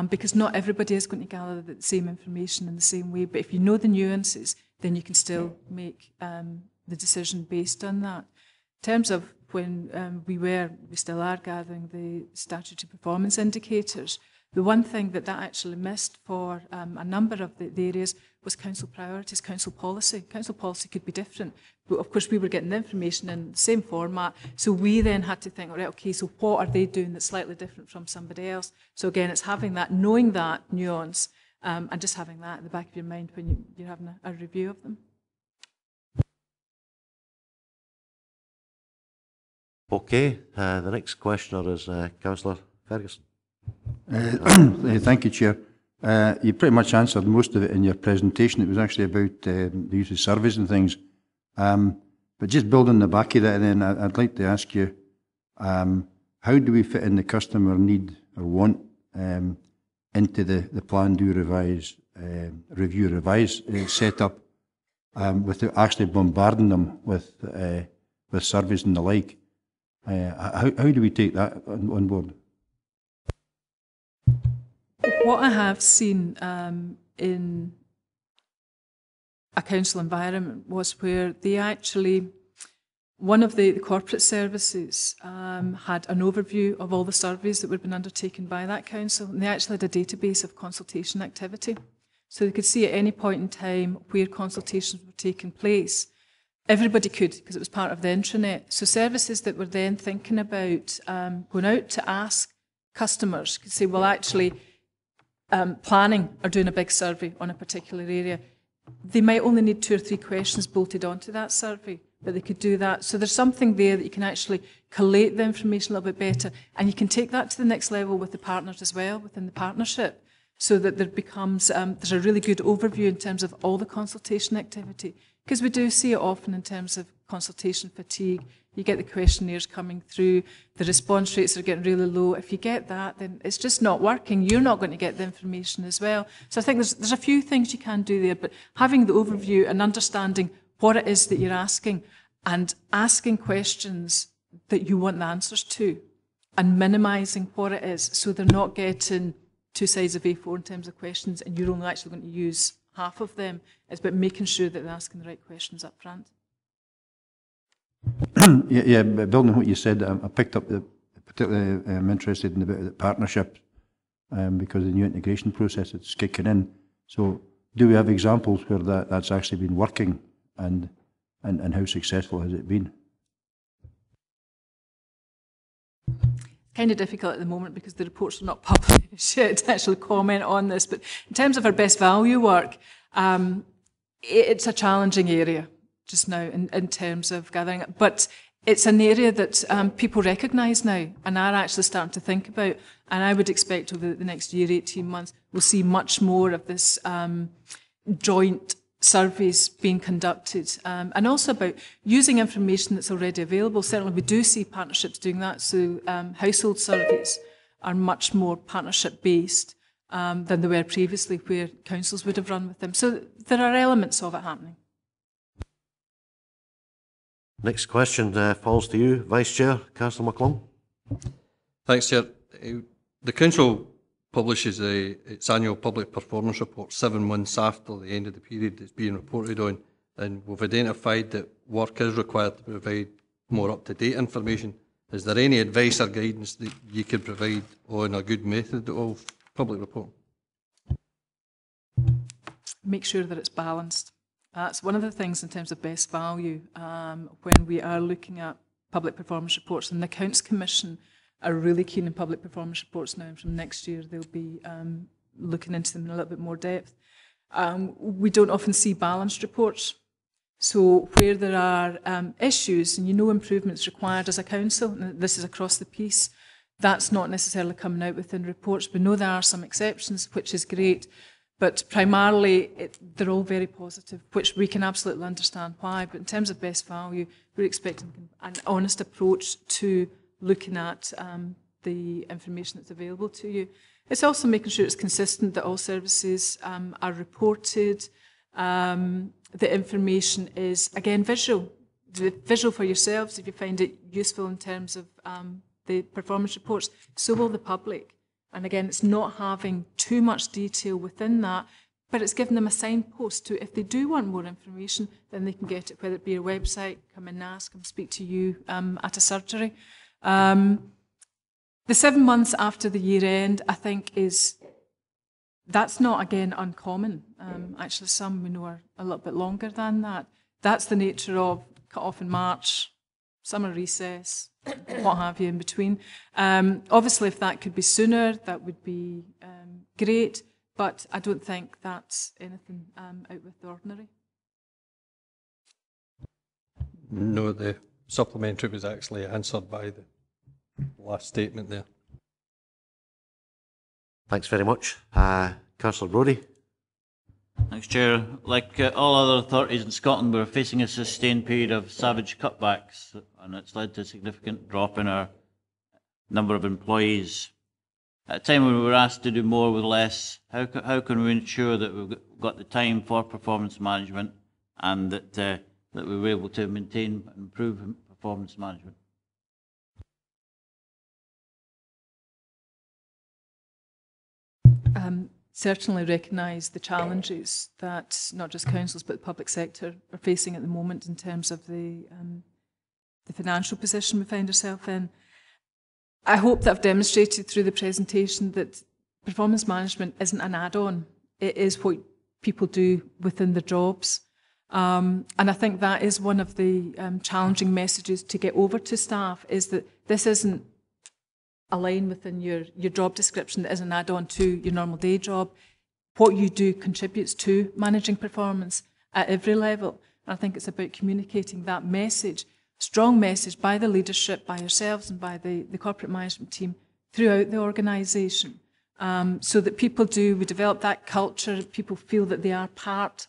Because not everybody is going to gather the same information in the same way, but if you know the nuances, then you can still make the decision based on that. In terms of when we still are gathering the statutory performance indicators, the one thing that actually missed for a number of the areas was council priorities, council policy. Council policy could be different, but of course we were getting the information in the same format, so we then had to think, right, okay, so what are they doing that's slightly different from somebody else? So again, it's having that, knowing that nuance, and just having that in the back of your mind when you're having a review of them. Okay, the next questioner is Councillor Ferguson. Thank you, Chair. You pretty much answered most of it in your presentation. It was actually about the use of surveys and things. But just building the back of that, then I'd like to ask you, how do we fit in the customer need or want into the plan, do, revise, review, revise setup, without actually bombarding them with surveys and the like. How do we take that on board? What I have seen in a council environment was where they actually, one of the corporate services had an overview of all the surveys that were being undertaken by that council, and they actually had a database of consultation activity. So they could see at any point in time where consultations were taking place. Everybody could, because it was part of the intranet. So services that were then thinking about going out to ask customers could say, well, actually, planning are doing a big survey on a particular area. They might only need 2 or 3 questions bolted onto that survey, but they could do that. So there's something there that you can actually collate the information a little bit better, and you can take that to the next level with the partners as well, within the partnership, so that there becomes, there's a really good overview in terms of all the consultation activity. Because we do see it often in terms of consultation fatigue. You get the questionnaires coming through, the response rates are getting really low. If you get that, then it's just not working. You're not going to get the information as well. So I think there's a few things you can do there, but having the overview and understanding what it is that you're asking and asking questions that you want the answers to and minimising what it is so they're not getting 2 sides of A4 in terms of questions and you're only actually going to use half of them. It's about making sure that they're asking the right questions up front. Yeah, but building on what you said, I picked up particularly I'm interested in the partnership because the new integration process is kicking in. So do we have examples where that's actually been working and how successful has it been? Kind of difficult at the moment because the reports are not published yet to actually comment on this. But in terms of our best value work, it's a challenging area just now in terms of gathering it. But it's an area that people recognise now and are actually starting to think about. And I would expect over the next year, 18 months, we'll see much more of this joint surveys being conducted and also about using information that's already available. Certainly we do see partnerships doing that. So household surveys are much more partnership based than they were previously where councils would have run with them. So there are elements of it happening. Next question falls to you, Vice Chair, Councillor McClung. Thanks, Chair. The Council publishes its annual public performance report 7 months after the end of the period it's being reported on, and we've identified that work is required to provide more up-to-date information. Is there any advice or guidance that you could provide on a good method of public reporting? Make sure that it's balanced. That's one of the things in terms of best value when we are looking at public performance reports. And the Accounts Commission are really keen on public performance reports now, and from next year they'll be looking into them in a little bit more depth. We don't often see balanced reports. So where there are issues and you know improvements required as a council, and this is across the piece, that's not necessarily coming out within reports. We know there are some exceptions, which is great. But primarily, they're all very positive, which we can absolutely understand why. But in terms of best value, we're expecting an honest approach to looking at the information that's available to you. It's also making sure it's consistent, that all services are reported. The information is, again, visual. Visual for yourselves, if you find it useful in terms of the performance reports, so will the public. And again, it's not having too much detail within that, but it's giving them a signpost to, if they do want more information, then they can get it, whether it be your website, come and ask, come speak to you at a surgery. The 7 months after the year end, I think that's not, again, uncommon. Actually, some we know are a little bit longer than that. That's the nature of cut off in March, summer recess, what have you in between. Obviously, if that could be sooner, that would be great, but I don't think that's anything out with the ordinary. No, the supplementary was actually answered by the last statement there. Thanks very much. Councillor Brodie. Thanks, Chair. Like all other authorities in Scotland, we're facing a sustained period of savage cutbacks, and it's led to a significant drop in our number of employees. at a time when we're asked to do more with less, how can we ensure that we've got the time for performance management and that we're able to maintain and improve performance management? Certainly recognise the challenges that not just councils but the public sector are facing at the moment in terms of the financial position we find ourselves in. I hope that I've demonstrated through the presentation that performance management isn't an add-on. It is what people do within their jobs. And I think that is one of the challenging messages to get over to staff, is that this isn't a line within your job description that is an add-on to your normal day job. What you do contributes to managing performance at every level. And I think it's about communicating that message, strong message by the leadership, by yourselves and by the corporate management team throughout the organisation, so that people we develop that culture, people feel that they are part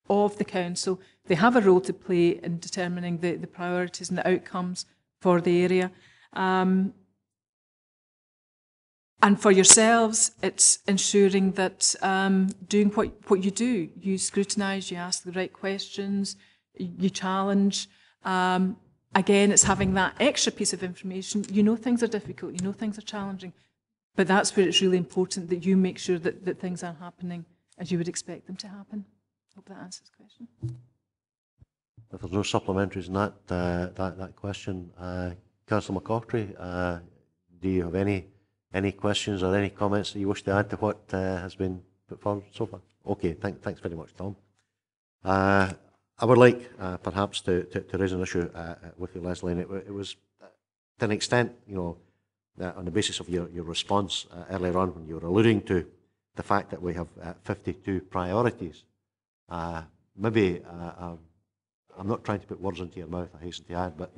of the council, they have a role to play in determining the priorities and the outcomes for the area. And for yourselves, it's ensuring that doing what you do, you scrutinise, you ask the right questions, you challenge. Again, it's having that extra piece of information. You know things are difficult, you know things are challenging, but that's where it's really important that you make sure that things are happening as you would expect them to happen. Hope that answers the question. If there's no supplementaries in that question, Councillor McCaughey, do you have any questions or any comments that you wish to add to what has been put forward so far? Okay, thanks very much, Tom. I would like perhaps to raise an issue with you, Leslie, and it was to an extent, on the basis of your response earlier on when you were alluding to the fact that we have 52 priorities. Maybe I'm not trying to put words into your mouth, I hasten to add, but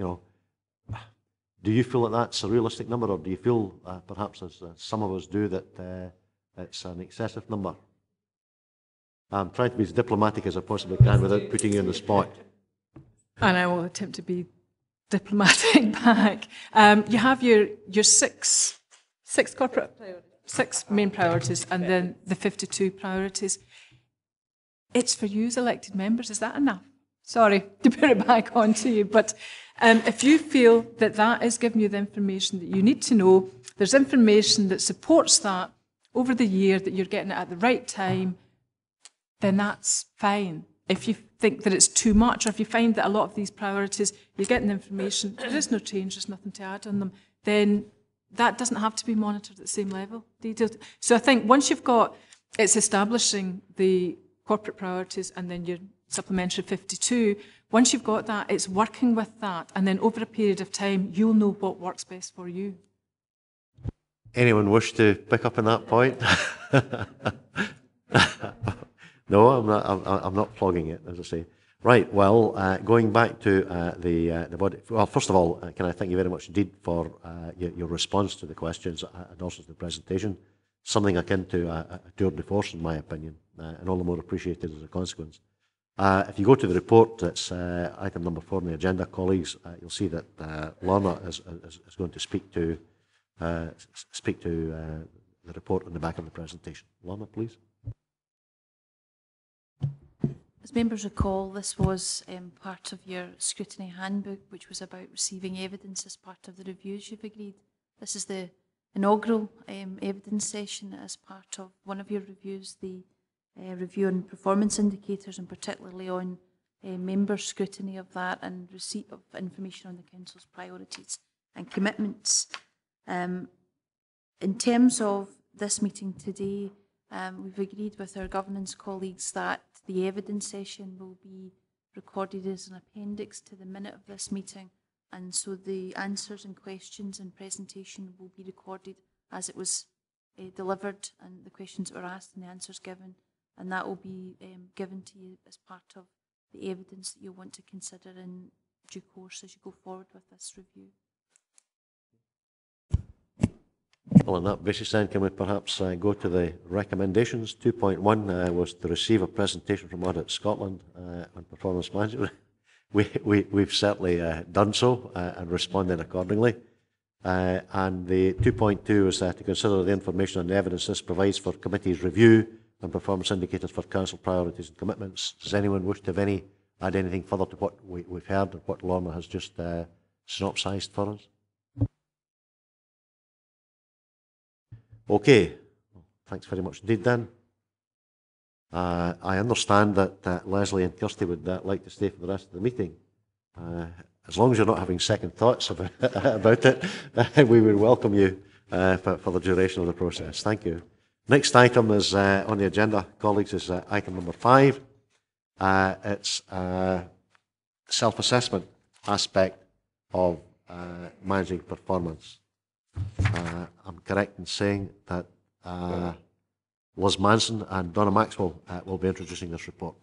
do you feel that that's a realistic number, or do you feel, perhaps as some of us do, that it's an excessive number? I'm trying to be as diplomatic as I possibly can without putting you on the spot. And I will attempt to be diplomatic back. You have your six main priorities, and then the 52 priorities. It's for you as elected members. Is that enough? Sorry to put it back on to you, but if you feel that that is giving you the information that you need to know, there's information that supports that over the year, that you're getting it at the right time, then that's fine. If you think that it's too much, or if you find that a lot of these priorities, you're getting information, there is no change, there's nothing to add on them, then that doesn't have to be monitored at the same level. Detailed. So I think once you've got, it's establishing the corporate priorities and then your supplementary 52, once you've got that, it's working with that, and then over a period of time, you'll know what works best for you. Anyone wish to pick up on that point? No, I'm not flogging it, as I say. Right, well, going back to the body. Well, first of all, can I thank you very much indeed for your response to the questions and also to the presentation. Something akin to a tour de force, in my opinion, and all the more appreciated as a consequence. If you go to the report, it's item number 4 on the agenda, colleagues. You'll see that Lorna is going to speak to the report on the back of the presentation. Lorna, please. As members recall, this was part of your scrutiny handbook, which was about receiving evidence as part of the reviews you've agreed. This is the inaugural evidence session as part of one of your reviews, the review on performance indicators, and particularly on member scrutiny of that and receipt of information on the Council's priorities and commitments. In terms of this meeting today, we've agreed with our governance colleagues that the evidence session will be recorded as an appendix to the minute of this meeting, and so the answers and questions and presentation will be recorded as it was delivered, and the questions that were asked and the answers given, and that will be given to you as part of the evidence that you'll want to consider in due course as you go forward with this review. Well, on that basis then, can we perhaps go to the recommendations? 2.1 was to receive a presentation from Audit Scotland on performance management. We've certainly done so and responded accordingly. And the 2.2 is to consider the information and the evidence this provides for committee's review and performance indicators for council priorities and commitments. Does anyone wish to add anything further to what we've heard or what Lorna has just synopsised for us? Okay, thanks very much indeed, Dan. I understand that Leslie and Kirsty would like to stay for the rest of the meeting. As long as you're not having second thoughts about it, we would welcome you for the duration of the process. Thank you. Next item is on the agenda, colleagues, is item number 5. It's self-assessment aspect of managing performance. I'm correct in saying that Liz Manson and Donna Maxwell will be introducing this report.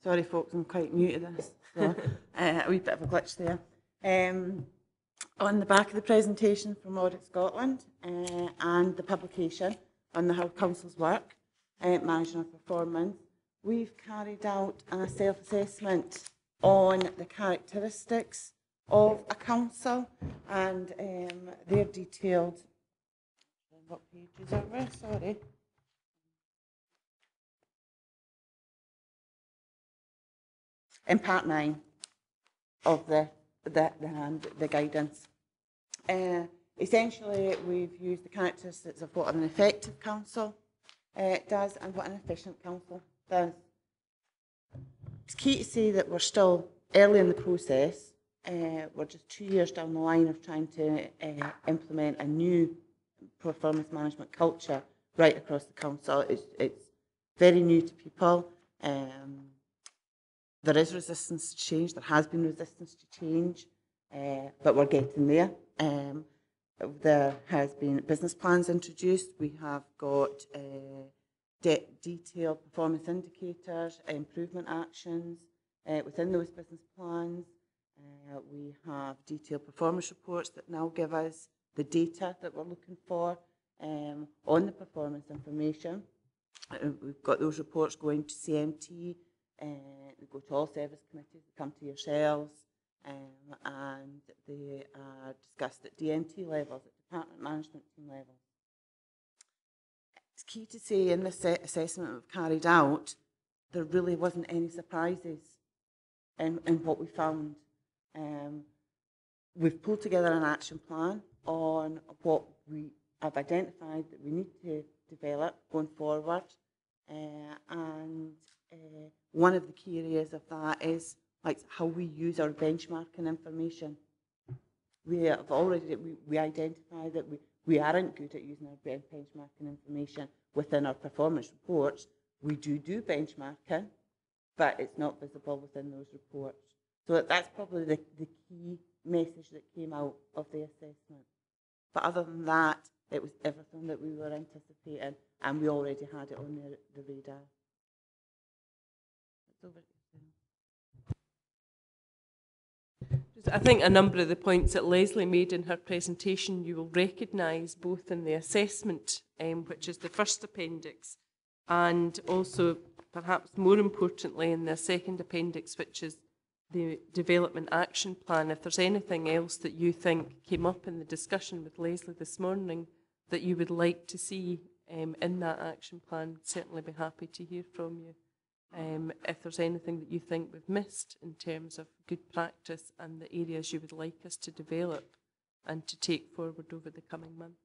Sorry folks, I'm quite new to this, so a wee bit of a glitch there. On the back of the presentation from Audit Scotland and the publication on how councils work, managing our performance, we've carried out a self-assessment on the characteristics of a council, and they're detailed. What pages are we? Sorry. In part 9 of the guidance. Essentially, we've used the characteristics of what an effective council does and what an efficient council does. It's key to say that we're still early in the process. We're just 2 years down the line of trying to implement a new performance management culture right across the council. It's very new to people. There is resistance to change. There has been resistance to change, but we're getting there. There has been business plans introduced. We have got detailed performance indicators, improvement actions within those business plans. We have detailed performance reports that now give us the data that we're looking for on the performance information. We've got those reports going to CMT. They go to all service committees, they come to yourselves, and they are discussed at DNT levels, at department management team levels. It's key to say in this assessment we've carried out, there really wasn't any surprises in what we found. We've pulled together an action plan on what we have identified that we need to develop going forward, and one of the key areas of that is like how we use our benchmarking information. We have already we identify that we aren't good at using our benchmarking information within our performance reports. We do benchmarking, but it's not visible within those reports. So that's probably the key message that came out of the assessment. But other than that, it was everything that we were anticipating, and we already had it on the radar. I think a number of the points that Leslie made in her presentation you will recognise both in the assessment, which is the first appendix, and also perhaps more importantly in the second appendix, which is the development action plan. If there's anything else that you think came up in the discussion with Leslie this morning that you would like to see in that action plan, I'd certainly be happy to hear from you. If there's anything that you think we've missed in terms of good practice and the areas you would like us to develop and to take forward over the coming months.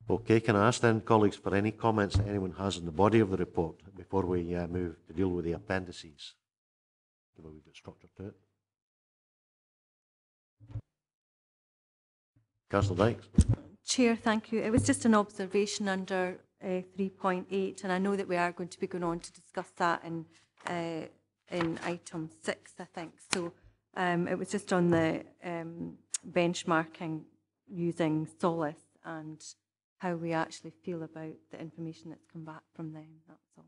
Okay, can I ask then, colleagues, for any comments that anyone has on the body of the report before we move to deal with the appendices? Give a wee bit of structure to it. Councillor Dykes. Chair, thank you. It was just an observation under 3.8, and I know that we are going to be going on to discuss that in item 6, I think. So it was just on the benchmarking using SOLACE and how we actually feel about the information that's come back from them. That's all.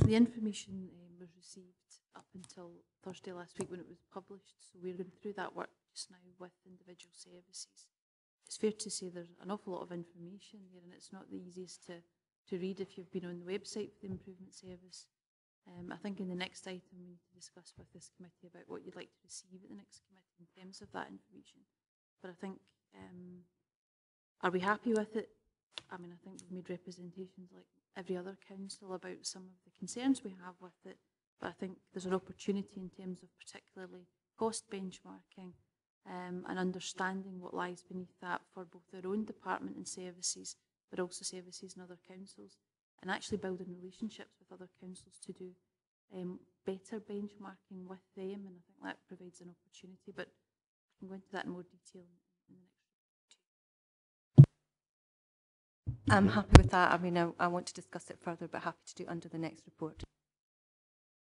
The information was received up until Thursday last week when it was published, so we're going through that work just now with individual services. It's fair to say there's an awful lot of information there, and it's not the easiest to read if you've been on the website for the improvement service. I think in the next item we need to discuss with this committee about what you'd like to receive at the next committee in terms of that information. But I think, are we happy with it? I mean, I think we've made representations like every other council about some of the concerns we have with it, but I think there's an opportunity in terms of particularly cost benchmarking and understanding what lies beneath that for both their own department and services, but also services in other councils, and actually building relationships with other councils to do better benchmarking with them, and I think that provides an opportunity, but I can go into that in more detail in the next report. I'm happy with that. I mean, I want to discuss it further, but happy to do it under the next report.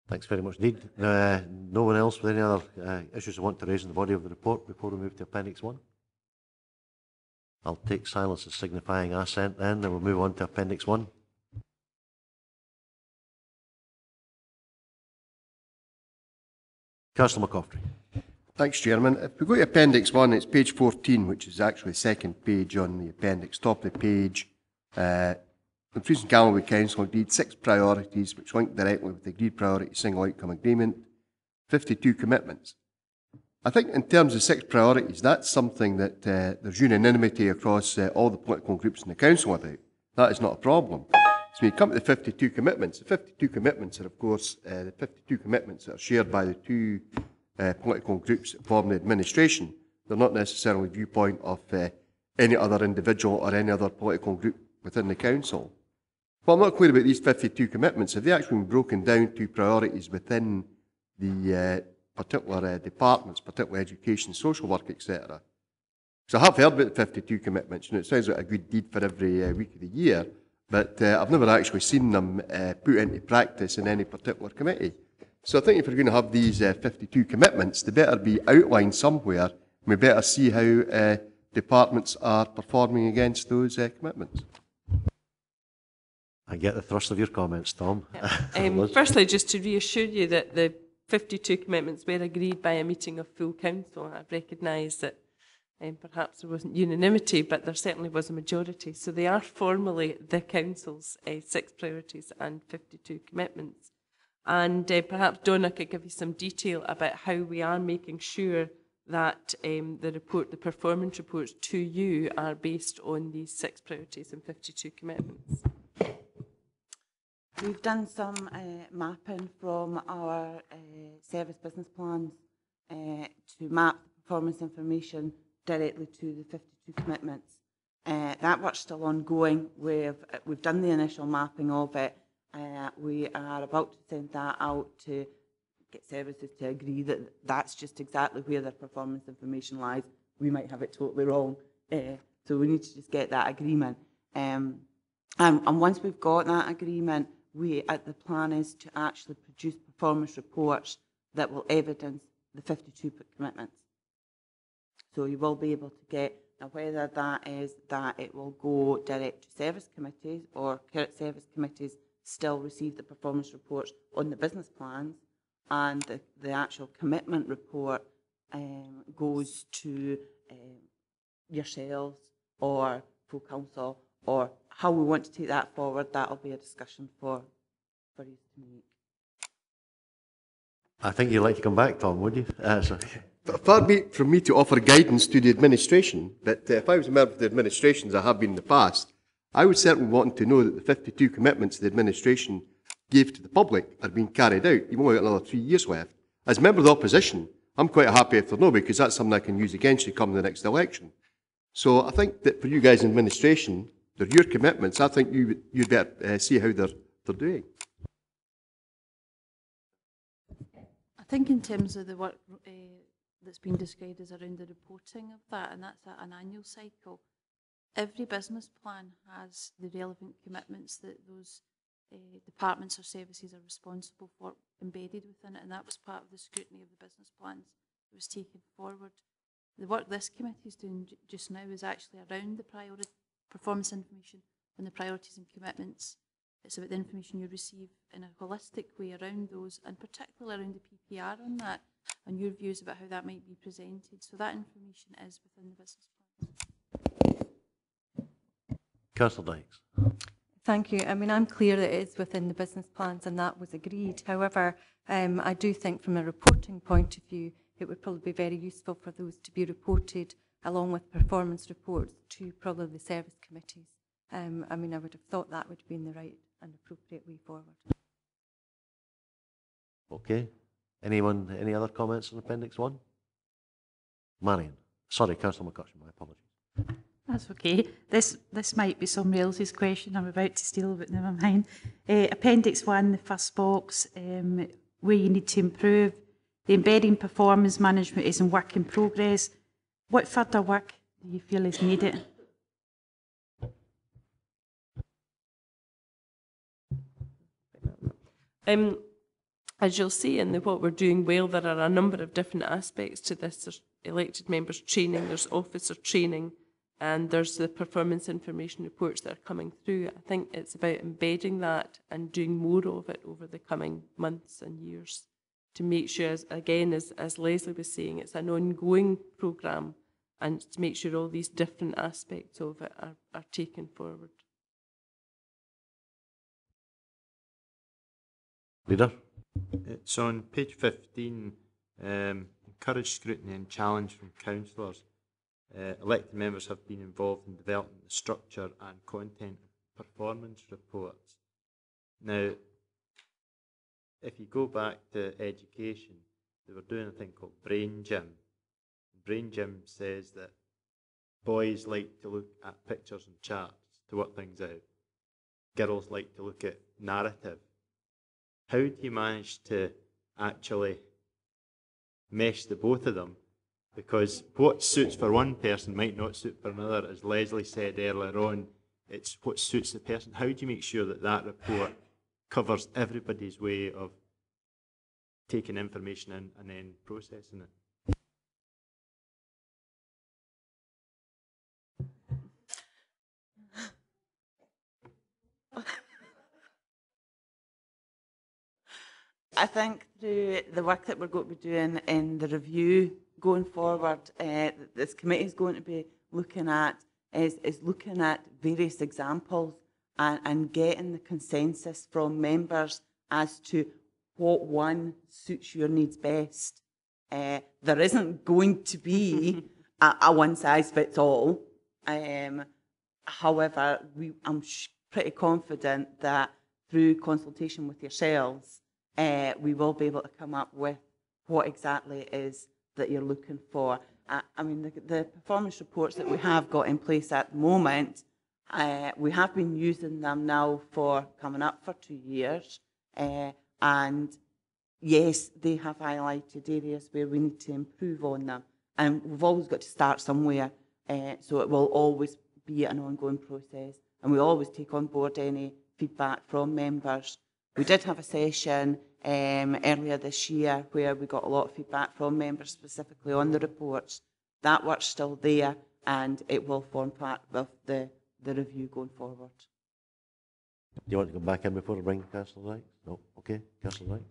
Thanks very much indeed. No one else with any other issues they want to raise in the body of the report before we move to Appendix 1? I'll take silence as signifying assent then, and we'll move on to Appendix 1. Councillor McCoffrey. Thanks, Chairman. If we go to Appendix 1, it's page 14, which is actually the second page on the appendix. Top of the page, Dumfries and Galloway Council agreed 6 priorities which link directly with the agreed priority single outcome agreement, 52 commitments. I think in terms of 6 priorities, that's something that there's unanimity across all the political groups in the council about. That is not a problem. So when you come to the 52 commitments, the 52 commitments are, of course, the 52 commitments that are shared by the 2 political groups that form the administration. They're not necessarily viewpoint of any other individual or any other political group within the council. Well, I'm not clear about these 52 commitments. Have they actually been broken down to priorities within the particular departments, particularly education, social work, etc.? So I have heard about the 52 commitments, and it sounds like a good deed for every week of the year, but I've never actually seen them put into practice in any particular committee. So I think if we're going to have these 52 commitments, they better be outlined somewhere, and we better see how departments are performing against those commitments. I get the thrust of your comments, Tom. Yeah. Firstly, just to reassure you that the 52 commitments were agreed by a meeting of full council. I recognise that perhaps there wasn't unanimity, but there certainly was a majority. So they are formally the council's 6 priorities and 52 commitments. And perhaps Donna could give you some detail about how we are making sure that the performance reports to you are based on these 6 priorities and 52 commitments. We've done some mapping from our service business plans to map performance information directly to the 52 commitments. That work's still ongoing. We've done the initial mapping of it. We are about to send that out to get services to agree that that's just exactly where their performance information lies. We might have it totally wrong. So we need to just get that agreement. And once we've got that agreement, the plan is to actually produce performance reports that will evidence the 52 commitments. So you will be able to get, now whether that is that it will go direct to service committees or service committees still receive the performance reports on the business plans, and the actual commitment report goes to yourselves or full council, or how we want to take that forward, that'll be a discussion for you to make. I think you'd like to come back, Tom, would you? Far be it from me to offer guidance to the administration, but if I was a member of the administration, as I have been in the past, I would certainly want to know that the 52 commitments the administration gave to the public are being carried out. You've only got another 3 years left. As a member of the opposition, I'm quite happy if they're no, because that's something I can use against you come the next election. So I think that for you guys in administration, they're your commitments. I think you'd better see how they're doing. I think in terms of the work that's been described as around the reporting of that, and that's an annual cycle, every business plan has the relevant commitments that those departments or services are responsible for embedded within it, and that was part of the scrutiny of the business plans that was taken forward. The work this committee is doing just now is actually around the performance information and the priorities and commitments It's about the information you receive in a holistic way around those, and particularly around the PPR on that, and your views about how that might be presented. So that information is within the business plan. Councillor Dykes. Thank you. I mean, I'm clear that it is within the business plans and that was agreed. However, I do think from a reporting point of view, it would probably be very useful for those to be reported along with performance reports to probably the service committees. I mean, I would have thought that would be in the right and appropriate way forward. Okay. Anyone, any other comments on Appendix 1? Marion. Sorry, Councillor McCutcheon, my apologies. That's okay. This might be somebody else's question. I'm about to steal, but never mind. Appendix 1, the first box, where you need to improve. The embedding performance management is in work in progress. What further work do you feel is needed? As you'll see in what we're doing well, there are a number of different aspects to this. There's elected members training, there's officer training, and there's the performance information reports that are coming through. I think it's about embedding that and doing more of it over the coming months and years to make sure, as Leslie was saying, it's an ongoing programme, and to make sure all these different aspects of it are taken forward. Leader? It's on page 15, encourage scrutiny and challenge from councillors. Elected members have been involved in developing the structure and content of performance reports. Now, if you go back to education, they were doing a thing called Brain Gym. Brain Gym says that boys like to look at pictures and charts to work things out. Girls like to look at narrative. How do you manage to actually mesh the both of them? Because what suits for one person might not suit for another. As Leslie said earlier on, it's what suits the person. How do you make sure that that report covers everybody's way of taking information in and then processing it? I think through the work that we're going to be doing in the review going forward, this committee is going to be looking at is looking at various examples and getting the consensus from members as to what one suits your needs best. There isn't going to be a one-size-fits-all. However, I'm pretty confident that through consultation with yourselves, we will be able to come up with what exactly it is that you're looking for. I mean, the performance reports that we have got in place at the moment, we have been using them now for coming up for 2 years. And yes, they have highlighted areas where we need to improve on them. And we've always got to start somewhere. So it will always be an ongoing process. And we always take on board any feedback from members. We did have a session earlier this year where we got a lot of feedback from members specifically on the reports. That work's still there and it will form part of the review going forward. Do you want to come back in before I bring Councillor Wright? No? Okay, Councillor Wright.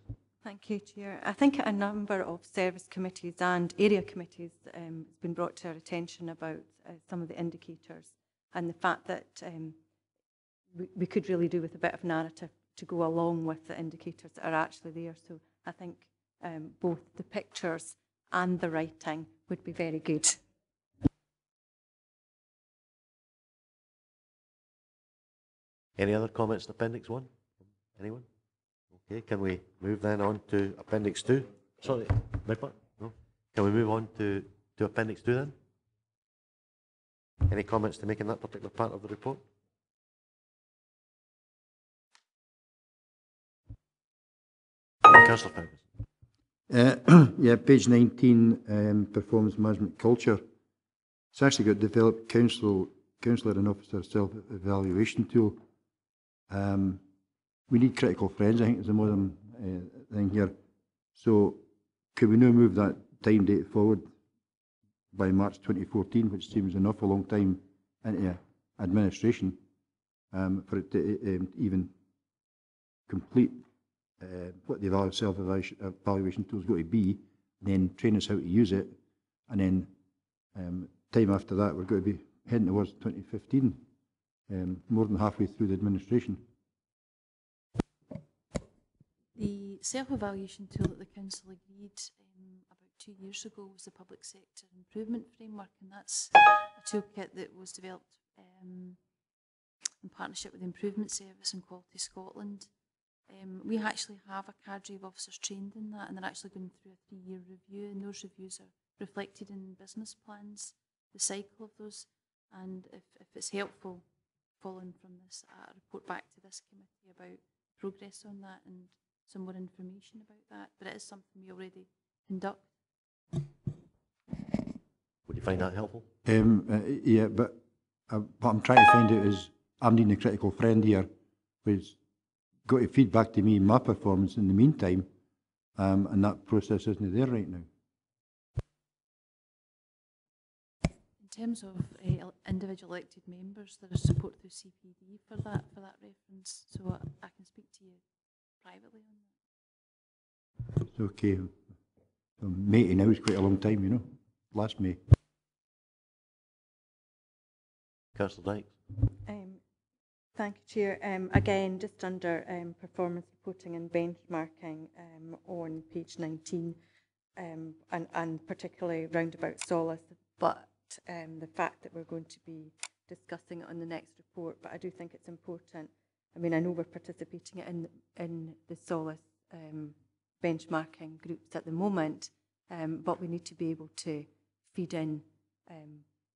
Thank you, Chair. I think a number of service committees and area committees has been brought to our attention about some of the indicators and the fact that we could really do with a bit of narrative to go along with the indicators that are actually there. So I think both the pictures and the writing would be very good. Any other comments on Appendix 1? Anyone? Okay, can we move then on to Appendix 2? Sorry, beg pardon? No? Can we move on to Appendix 2 then? Any comments to make in that particular part of the report? Councillor Ferguson. Yeah, page 19, performance management culture. It's actually got developed councillor and officer self-evaluation tool. We need critical friends, I think, is the modern thing here. So could we now move that time date forward by March 2014, which seems an awful long time into administration, for it to even complete what the self-evaluation tool is going to be, then train us how to use it, and then time after that we're going to be heading towards 2015, more than halfway through the administration. The self-evaluation tool that the Council agreed about 2 years ago was the Public Sector Improvement Framework, and that's a toolkit that was developed in partnership with the Improvement Service and Quality Scotland. We actually have a cadre of officers trained in that, and they're actually going through a 3-year review, and those reviews are reflected in business plans, the cycle of those, and if it's helpful following from this, a report back to this committee about progress on that and some more information about that, but it is something we already conduct. Would you find that helpful? Yeah, but what I'm trying to find out is, I'm needing a critical friend here who's got to feed back to me my performance in the meantime, and that process isn't there right now. In terms of individual elected members, there is support through CPD for that reference, so I can speak to you privately on that. It's okay. May to now is quite a long time, you know, last May. Councillor Dykes. Thank you, Chair. Again, just under performance reporting and benchmarking on page 19, and particularly round about SOLACE, but the fact that we're going to be discussing it on the next report, but I do think it's important. I mean, I know we're participating in the SOLACE benchmarking groups at the moment, but we need to be able to feed in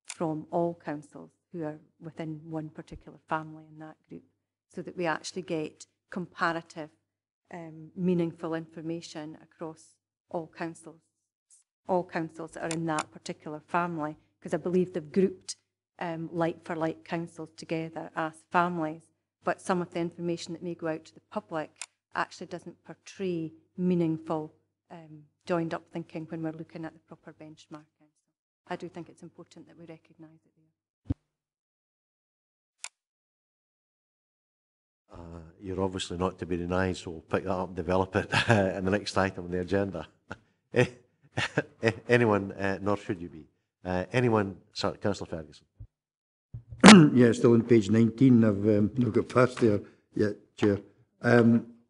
from all councils who are within one particular family in that group, so that we actually get comparative, meaningful information across all councils that are in that particular family, because I believe they've grouped like-for-like councils together as families, but some of the information that may go out to the public actually doesn't portray meaningful, joined-up thinking when we're looking at the proper benchmarking. So I do think it's important that we recognise it there. You're obviously not to be denied, so we'll pick that up and develop it in the next item on the agenda. Anyone, nor should you be. Anyone, sorry, Councillor Ferguson. Yeah, still on page 19. I've not got past there yet, Chair.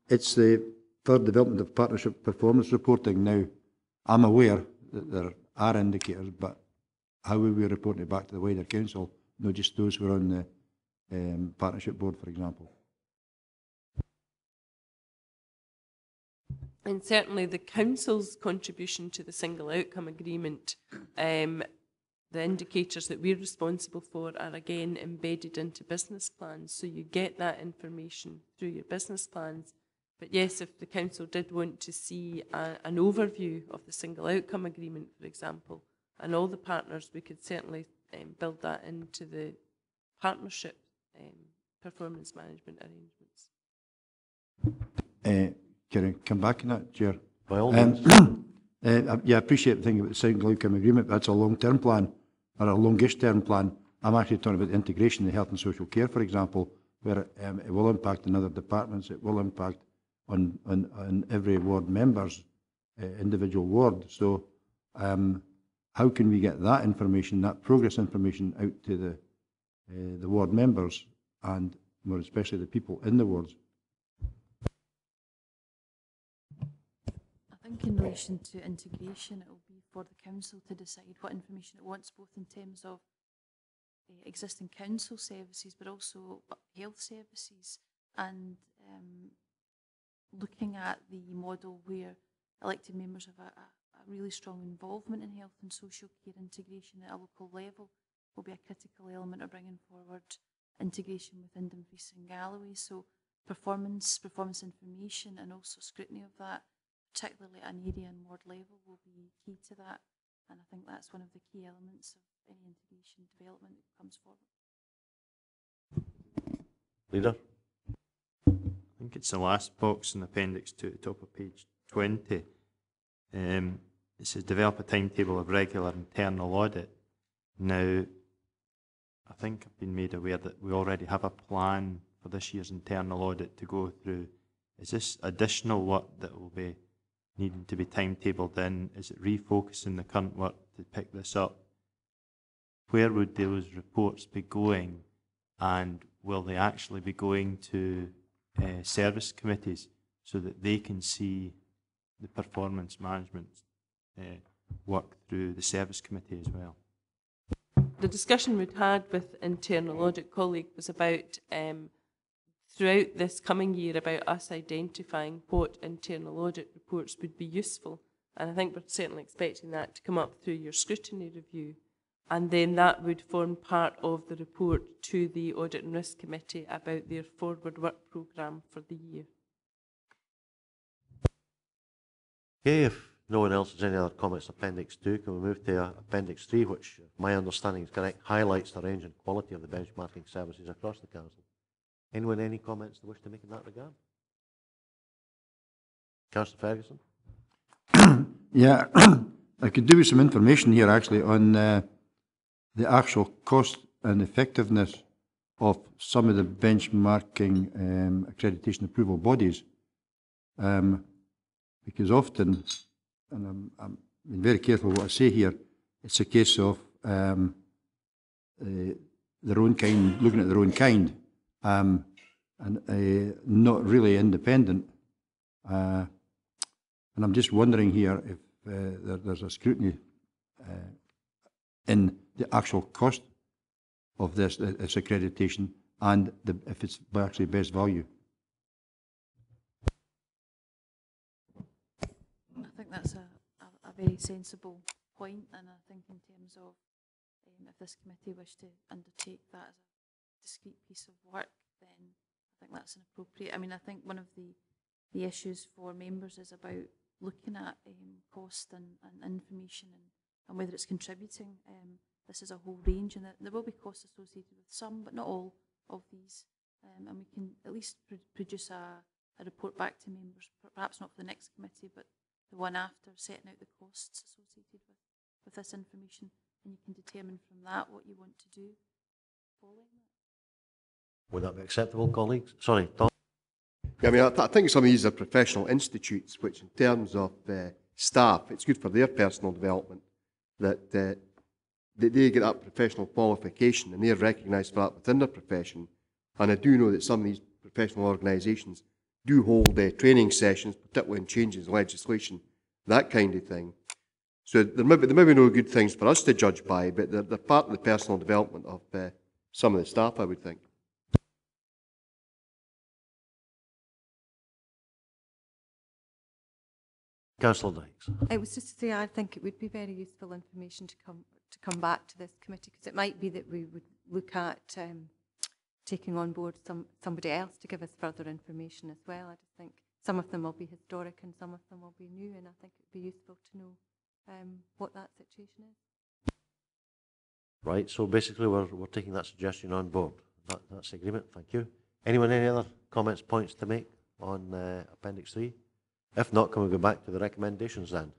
It's the third development of partnership performance reporting. Now, I'm aware that there are indicators, but how will we report it back to the wider council? Not just those who are on the partnership board, for example. And certainly the council's contribution to the single outcome agreement, the indicators that we're responsible for are again embedded into business plans. So you get that information through your business plans. But yes, if the council did want to see an overview of the single outcome agreement, for example, and all the partners, we could certainly build that into the partnership performance management arrangements. Can I come back on that, Chair? By all means. Yeah, I appreciate the thing about the single outcome agreement, but that's a long-term plan, or a longish-term plan. I'm actually talking about the integration of health and social care, for example, where it will impact on other departments, it will impact on every ward member's individual ward. So how can we get that information, that progress information, out to the ward members, and more especially the people in the wards? I think in relation to integration, it will be for the council to decide what information it wants, both in terms of existing council services, but also health services, and looking at the model where elected members have a really strong involvement in health and social care integration at a local level will be a critical element of bringing forward integration within Dumfries and Galloway. So performance information and also scrutiny of that, particularly at an area and ward level, will be key to that. And I think that's one of the key elements of any integration development that comes forward. Leader? I think it's the last box in Appendix 2 at the top of page 20. It says develop a timetable of regular internal audit. Now, I think I've been made aware that we already have a plan for this year's internal audit to go through Is this additional work that will be needing to be timetabled in? Is it refocusing the current work to pick this up? Where would those reports be going, and will they actually be going to service committees so that they can see the performance management work through the service committee as well? The discussion we'd had with internal audit colleague was about throughout this coming year about us identifying what internal audit reports would be useful, and I think we're certainly expecting that to come up through your scrutiny review, and then that would form part of the report to the Audit and Risk Committee about their forward work programme for the year. Okay, if no one else has any other comments on Appendix 2, can we move to Appendix 3, which, if my understanding is correct, highlights the range and quality of the benchmarking services across the Council. Anyone, any comments they wish to make in that regard? Councillor Ferguson? Yeah, I could do with some information here actually on the actual cost and effectiveness of some of the benchmarking accreditation approval bodies. Because often, and I'm being very careful what I say here, it's a case of their own kind, looking at their own kind, and not really independent. And I'm just wondering here if there's a scrutiny in the actual cost of this accreditation, and if it's actually best value. I think that's a very sensible point, and I think in terms of if this committee wish to undertake that as a discrete piece of work, then I think that's inappropriate. I mean, I think one of the issues for members is about looking at cost and information and whether it's contributing. This is a whole range, and there will be costs associated with some, but not all of these. And we can at least produce a report back to members, perhaps not for the next committee, but the one after, setting out the costs associated with this information, and you can determine from that what you want to do following that. Would that be acceptable, colleagues? Sorry, Tom? Yeah, I mean, I think some of these are professional institutes, which in terms of staff, it's good for their personal development that they get that professional qualification and they're recognised for that within their profession. And I do know that some of these professional organisations do hold training sessions, particularly in changes in legislation, that kind of thing. So there may be no good things for us to judge by, but they're part of the personal development of some of the staff, I would think. Councillor Dykes. It was just to say I think it would be very useful information to come back to this committee, because it might be that we would look at taking on board somebody else to give us further information as well. I just think some of them will be historic and some of them will be new, and I think it would be useful to know what that situation is. Right, so basically we're taking that suggestion on board. That's the agreement, thank you. Anyone, any other comments, points to make on Appendix 3? If not, can we go back to the recommendations then?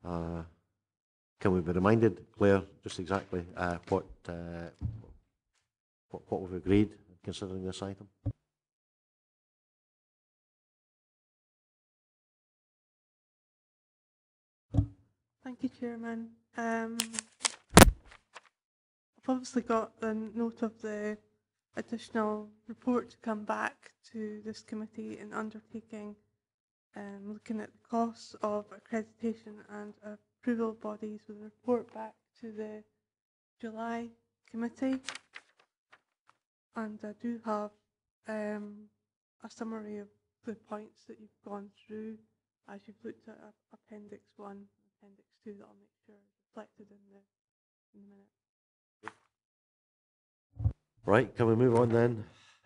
Can we be reminded, Claire, just exactly what we've agreed considering this item? Thank you, Chairman. I've obviously got the note of the additional report to come back to this committee in undertaking looking at the costs of accreditation and approval bodies with a report back to the July committee. And I do have a summary of the points that you've gone through as you've looked at Appendix 1 and Appendix 2 that I'll make sure is reflected in the minute. Right, can we move on then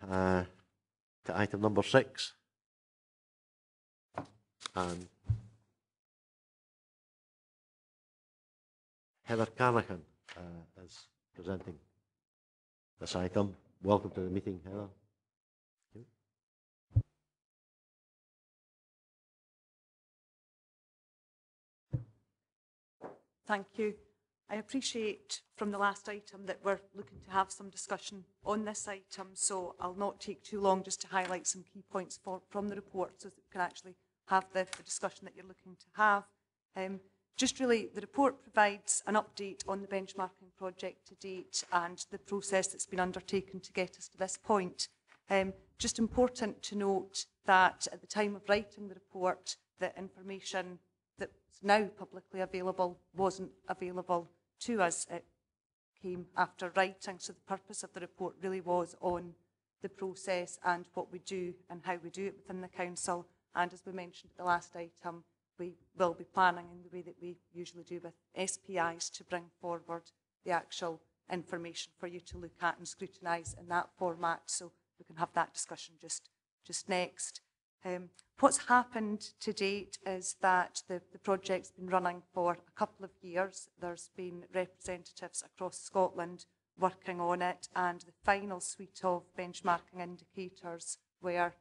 to item number 6? And Heather Carnahan is presenting this item. Welcome to the meeting, Heather. Thank you. I appreciate from the last item that we're looking to have some discussion on this item, so I'll not take too long just to highlight some key points from the report so that we can actually have the discussion that you're looking to have. Just really, the report provides an update on the benchmarking project to date and the process that's been undertaken to get us to this point. Just important to note that at the time of writing the report, the information that's now publicly available wasn't available to us. It came after writing, so the purpose of the report really was on the process and what we do and how we do it within the council. And as we mentioned at the last item, we will be planning in the way that we usually do with SPIs to bring forward the actual information for you to look at and scrutinise in that format, so we can have that discussion just next. What's happened to date is that the project's been running for a couple of years. There's been representatives across Scotland working on it, and the final suite of benchmarking indicators were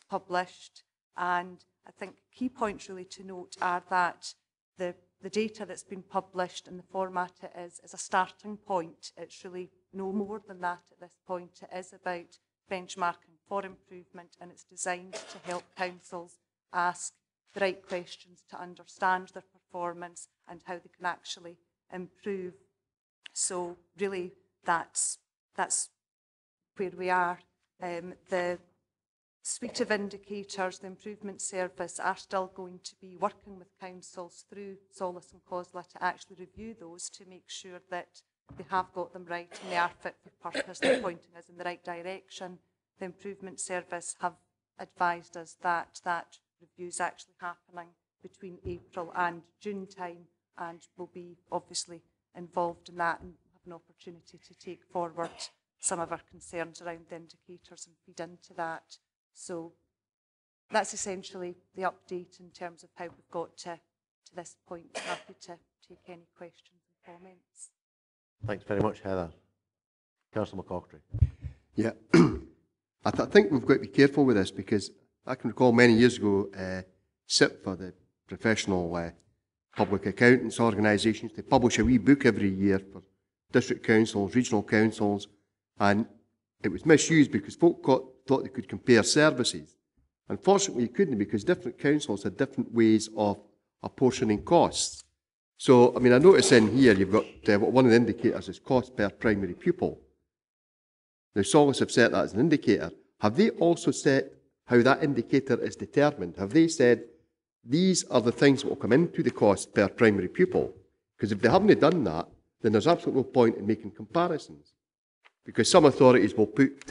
published. And I think key points really to note are that the data that's been published and the format it is a starting point. It's really no more than that at this point. It is about benchmarking for improvement, and it's designed to help councils ask the right questions to understand their performance and how they can actually improve. So really that's where we are. The suite of indicators, the improvement service are still going to be working with councils through SOLACE and COSLA to actually review those to make sure that they have got them right and they are fit for purpose, they're pointing us in the right direction. The improvement service have advised us that that review is actually happening between April and June time, and will be obviously involved in that and have an opportunity to take forward some of our concerns around the indicators and feed into that. So that's essentially the update in terms of how we've got to this point. Happy to take any questions and comments. Thanks very much, Heather. Councillor McCaughey. Yeah, I think we've got to be careful with this, because I can recall many years ago, SIP, for the professional public accountants organisations, they publish a wee book every year for district councils, regional councils, and it was misused because folk thought they could compare services. Unfortunately, you couldn't, because different councils had different ways of apportioning costs. So, I mean, I notice in here you've got one of the indicators is cost per primary pupil. Now, SOLACE have set that as an indicator. Have they also set how that indicator is determined? Have they said these are the things that will come into the cost per primary pupil? Because if they haven't done that, then there's absolutely no point in making comparisons. Because some authorities will put,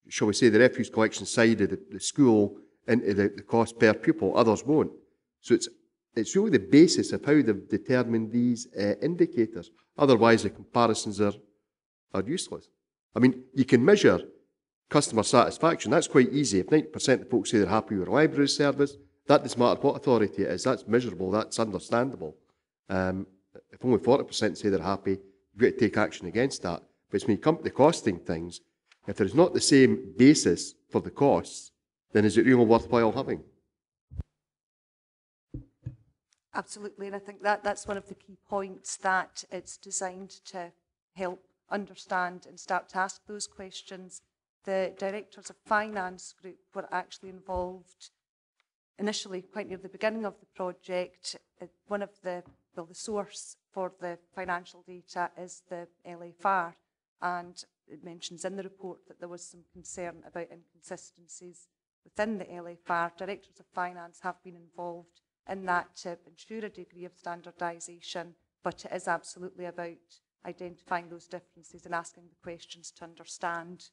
shall we say, the refuse collection side of the school into the cost per pupil, others won't. So it's really the basis of how they've determined these indicators. Otherwise, the comparisons are useless. I mean, you can measure customer satisfaction. That's quite easy. If 90% of folks say they're happy with a library service, that doesn't matter what authority it is. That's measurable. That's understandable. If only 40% say they're happy, you've got to take action against that. But it's when you come to the costing things, if there's not the same basis for the costs, then is it really worthwhile having? Absolutely, and I think that's one of the key points, that it's designed to help understand and start to ask those questions. The directors of finance group were actually involved initially quite near the beginning of the project. One of the source for the financial data is the LFR, and it mentions in the report that there was some concern about inconsistencies within the LFR. Directors of finance have been involved in that to ensure a degree of standardisation, but it is absolutely about identifying those differences and asking the questions to understand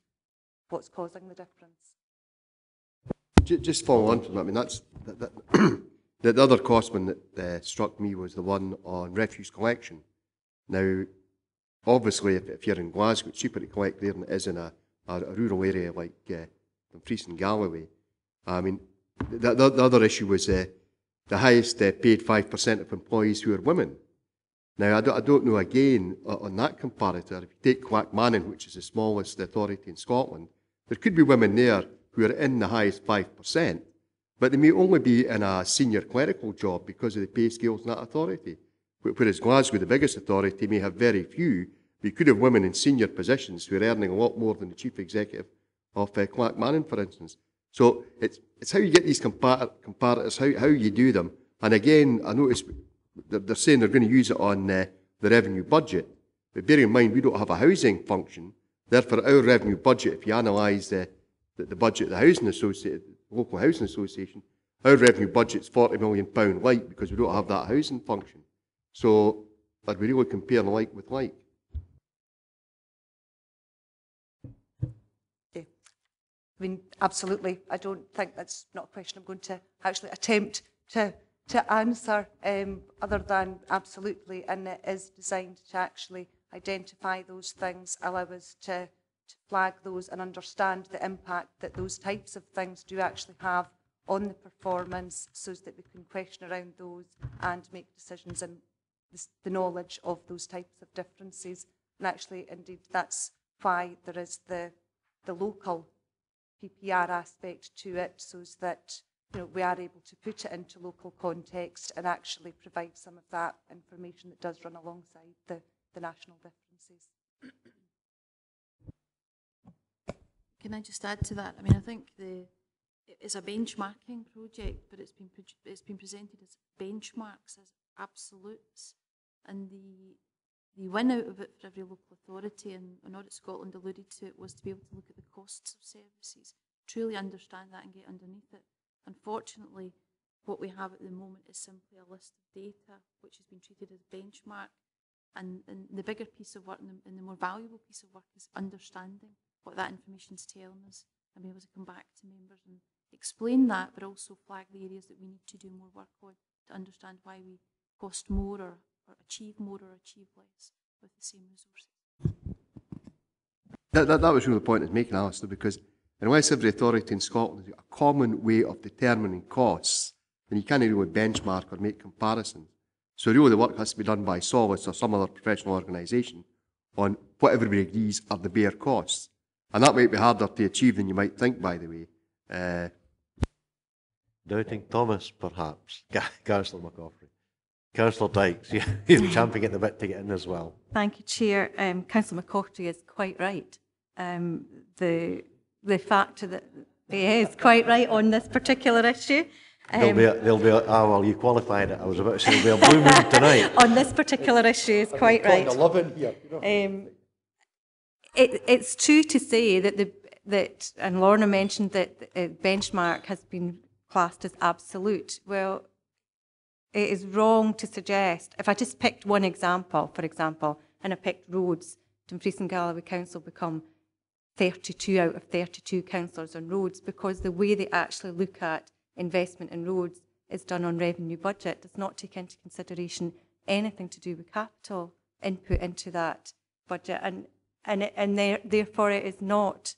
what's causing the difference. Just follow on from that. I mean, that's the other cost one that struck me was the one on refuse collection. Now, obviously, if you're in Glasgow, it's cheaper to collect there than it is in a rural area like Dumfries and Galloway. I mean, the other issue was the highest paid 5% of employees who are women. Now, I don't know, again, on that comparator, if you take Clackmannan, which is the smallest authority in Scotland, there could be women there who are in the highest 5%, but they may only be in a senior clerical job because of the pay scales in that authority. whereas Glasgow, the biggest authority, may have very few, but you could have women in senior positions who are earning a lot more than the chief executive of Clackmannan, for instance. So it's how you get these comparators, how you do them. And again, I notice they're saying they're going to use it on the revenue budget. But bear in mind, we don't have a housing function. Therefore, our revenue budget, if you analyse the budget of the Housing Association, Local Housing Association, our revenue budget's £40 million light because we don't have that housing function. So are we really comparing like with like? Yeah. I mean, absolutely. I don't think that's not a question I'm going to actually attempt to answer, other than absolutely, and it is designed to actually identify those things, allow us to flag those and understand the impact that those types of things do actually have on the performance, so that we can question around those and make decisions in the knowledge of those types of differences. And actually, indeed, that's why there is the local PPR aspect to it, so that we are able to put it into local context and actually provide some of that information that does run alongside the national differences. Can I just add to that? I mean, I think it's a benchmarking project, but it's been presented as benchmarks, as absolutes, and the win out of it for every local authority, and Audit Scotland alluded to it, was to be able to look at the costs of services, truly understand that and get underneath it. Unfortunately, what we have at the moment is simply a list of data which has been treated as benchmark, and the bigger piece of work and the more valuable piece of work is understanding what that information is telling us and being able to come back to members and explain that, but also flag the areas that we need to do more work on to understand why we cost more or achieve more or achieve less with the same resources. That was really the point I was making, Alistair, because unless every authority in Scotland has got a common way of determining costs, then you can't really benchmark or make comparisons. So really the work has to be done by SOLACE or some other professional organisation on what everybody agrees are the bare costs. And that might be harder to achieve than you might think, by the way. Doubting Thomas, perhaps. Councillor McCaffrey. Councillor Dykes, you're champing at the bit to get in as well. Thank you, Chair. Councillor McCaffrey is quite right. The fact that he is quite right on this particular issue. Well, you qualified it. I was about to say there'll be a blue moon tonight. On this particular issue is quite right. It's true to say that and Lorna mentioned that benchmark has been classed as absolute. Well, it is wrong to suggest, if I just picked one example, for example, and I picked roads, Dumfries and Galloway Council become 32 out of 32 councillors on roads, because the way they actually look at investment in roads is done on revenue budget, does not take into consideration anything to do with capital input into that budget, and therefore it is not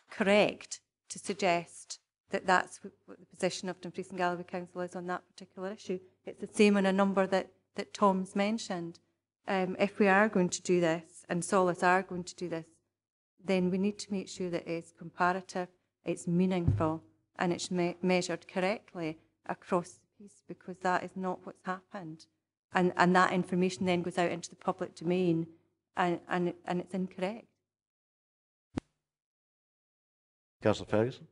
correct to suggest that that's what the position of Dumfries and Galloway Council is on that particular issue. It's the same on a number that Tom's mentioned. If we are going to do this, and SOLACE are going to do this, then we need to make sure that it's comparative, it's meaningful, and it's measured correctly across the piece, because that is not what's happened. And that information then goes out into the public domain, and it's incorrect. Councillor Ferguson.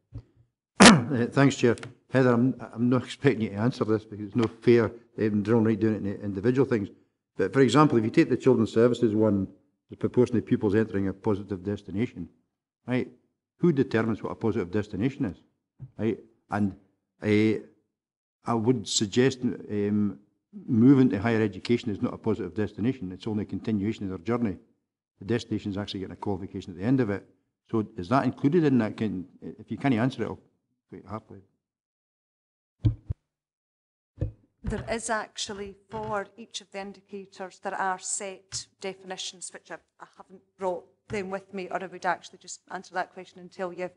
Thanks, Chair. Heather, I'm not expecting you to answer this because it's no fair drilling right down into individual things. But for example, if you take the Children's Services one, the proportion of pupils entering a positive destination, right? Who determines what a positive destination is, right? And I would suggest moving to higher education is not a positive destination. It's only a continuation of their journey. The destination is actually getting a qualification at the end of it. So is that included in that? If you can't answer it, I'll quite happily. There is actually, for each of the indicators, there are set definitions, which I haven't brought them with me, or I would actually just answer that question and tell you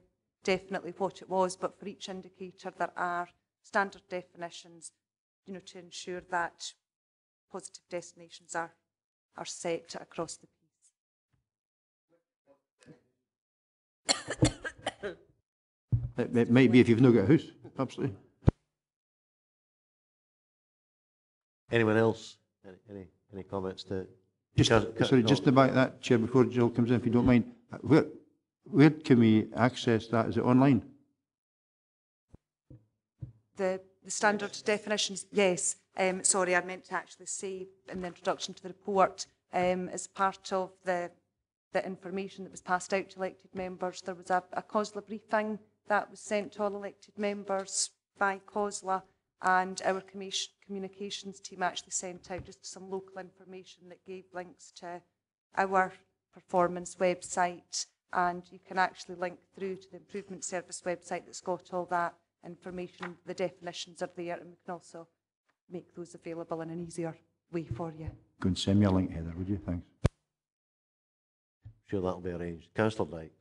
definitely what it was. But for each indicator, there are standard definitions, to ensure that positive destinations are set across the piece. It might be if you've not got a house, absolutely. Anyone else Any comments to? Sorry, just to back that, Chair, before Jill comes in, if you don't mind, where can we access that? Is it online? The standard definitions, yes. Sorry, I meant to actually say in the introduction to the report, as part of the information that was passed out to elected members, there was a COSLA briefing that was sent to all elected members by COSLA, and our communications team actually sent out just some local information that gave links to our performance website, and you can actually link through to the Improvement Service website that's got all that information. The definitions are there, and we can also make those available in an easier way for you. Go and send me a link, Heather, would you? Thanks. Sure, that'll be arranged. Councillor Dyke.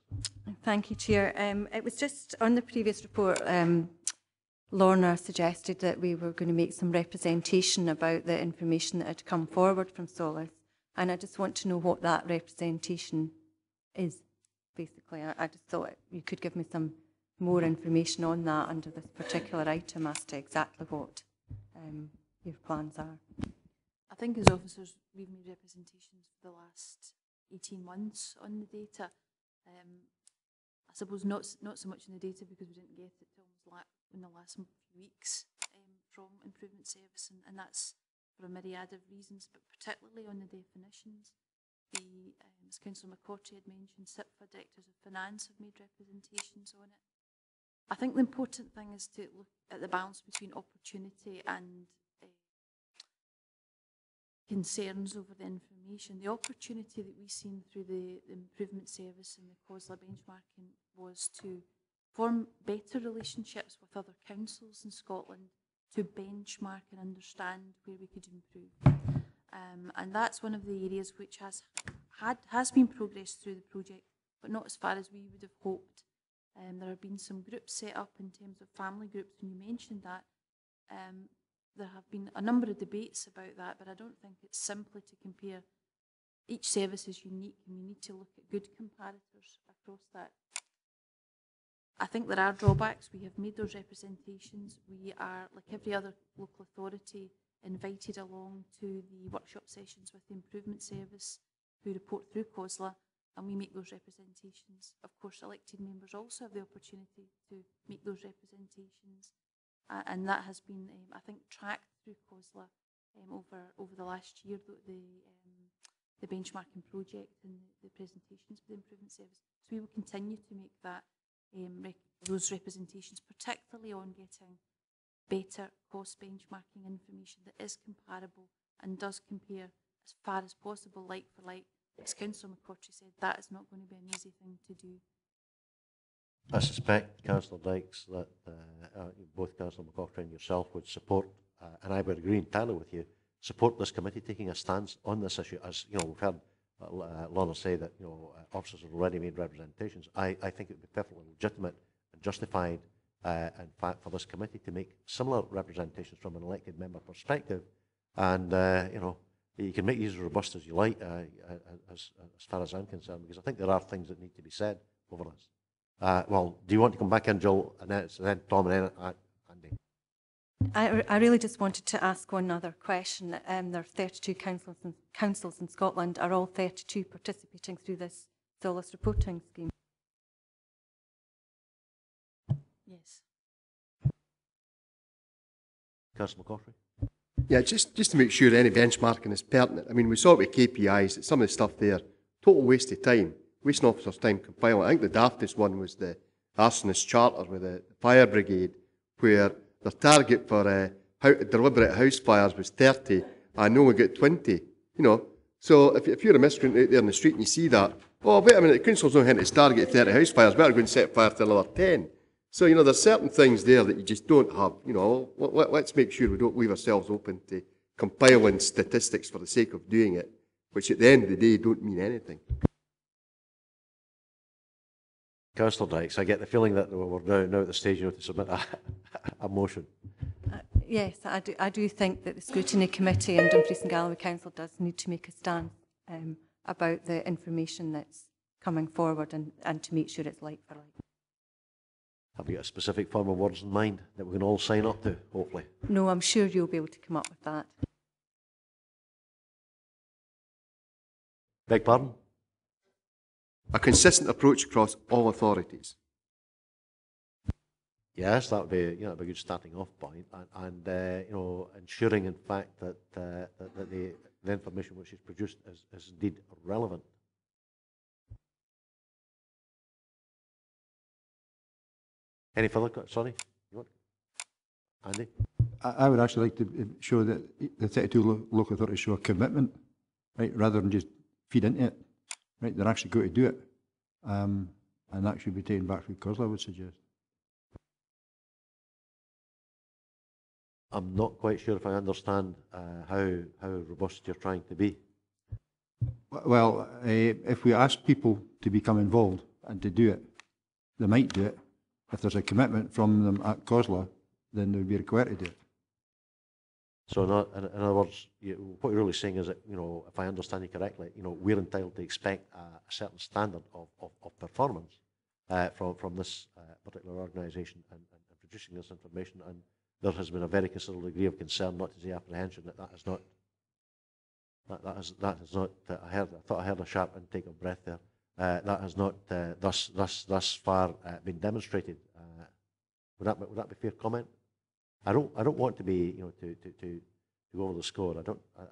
Thank you, Chair. It was just on the previous report, Lorna suggested that we were going to make some representation about the information that had come forward from SOLACE, and I just want to know what that representation is, basically. I just thought you could give me some more information on that under this particular item as to exactly what your plans are. I think as officers we've made representations for the last 18 months on the data. I suppose not so much in the data because we didn't get it till in the last few weeks from Improvement Service, and that's for a myriad of reasons, but particularly on the definitions. As Councillor McCarthy had mentioned, SIPFA, Directors of Finance have made representations on it. I think the important thing is to look at the balance between opportunity and concerns over the information. The opportunity that we've seen through the Improvement Service and the COSLA benchmarking was to form better relationships with other councils in Scotland to benchmark and understand where we could improve. And that's one of the areas which has been progressed through the project, but not as far as we would have hoped. There have been some groups set up in terms of family groups, and you mentioned that. There have been a number of debates about that, but I don't think it's simply to compare. Each service is unique, and we need to look at good comparators across that. I think there are drawbacks. We have made those representations. We are, like every other local authority, invited along to the workshop sessions with the Improvement Service, who report through COSLA, and we make those representations. Of course, elected members also have the opportunity to make those representations. And that has been, I think, tracked through COSLA over the last year, the benchmarking project and the presentations for the Improvement Service. So we will continue to make that those representations, particularly on getting better cost benchmarking information that is comparable and does compare as far as possible, like for like. As Councillor McCarthy said, that is not going to be an easy thing to do. I suspect, Councillor Dykes, that both Councillor McCarthy and yourself would support, and I would agree entirely with you, support this committee taking a stance on this issue. As you know, we've heard Lorna say that officers have already made representations. I think it would be perfectly legitimate and justified, in fact, for this committee to make similar representations from an elected member perspective. And you can make these as robust as you like, as far as I'm concerned, because I think there are things that need to be said over this. Well, do you want to come back in, Jill, and then Tom, and then Andy? I really just wanted to ask one other question. There are 32 councils in Scotland. Are all 32 participating through this SOLACE reporting scheme? Yes. Councillor McCarthy? Yeah, just to make sure any benchmarking is pertinent. I mean, we saw it with KPIs, that some of the stuff there, total waste of time, wasting officers' time compiling. I think the daftest one was the arsonist charter with the fire brigade, where their target for deliberate house fires was 30. I know we got 20, So if you're a miscreant out there in the street and you see that, oh, wait a minute, the council's not hitting its target of 30 house fires, better go and set fire to another 10. So, there's certain things there that you just don't have. Let's make sure we don't leave ourselves open to compiling statistics for the sake of doing it, which at the end of the day don't mean anything. Councillor Dykes, I get the feeling that we're now at the stage to submit a motion. Yes, I do think that the Scrutiny Committee and Dumfries and Galloway Council does need to make a stand about the information that's coming forward and to make sure it's like for like. Have you got a specific form of words in mind that we can all sign up to, hopefully? No, I'm sure you'll be able to come up with that. Beg pardon? A consistent approach across all authorities. Yes, that would be, that'd be a good starting off point, and ensuring, in fact, that the information which is produced is indeed relevant. Any further? Sorry, you want? Andy? I would actually like to show that the 32 local authorities show a commitment, right, rather than just feed into it. Right, they're actually going to do it, and that should be taken back through COSLA, I would suggest. I'm not quite sure if I understand how robust you're trying to be. Well, if we ask people to become involved and to do it, they might do it. If there's a commitment from them at COSLA, then they would be required to do it. So, in other words, what you're really saying is that, if I understand you correctly, we're entitled to expect a certain standard of performance from this particular organisation and producing this information, and there has been a very considerable degree of concern, not to say apprehension, that is not. That is not. I thought I heard a sharp intake of breath there. That has not thus far been demonstrated. Would that be a fair comment? I don't want to be to go over the score. I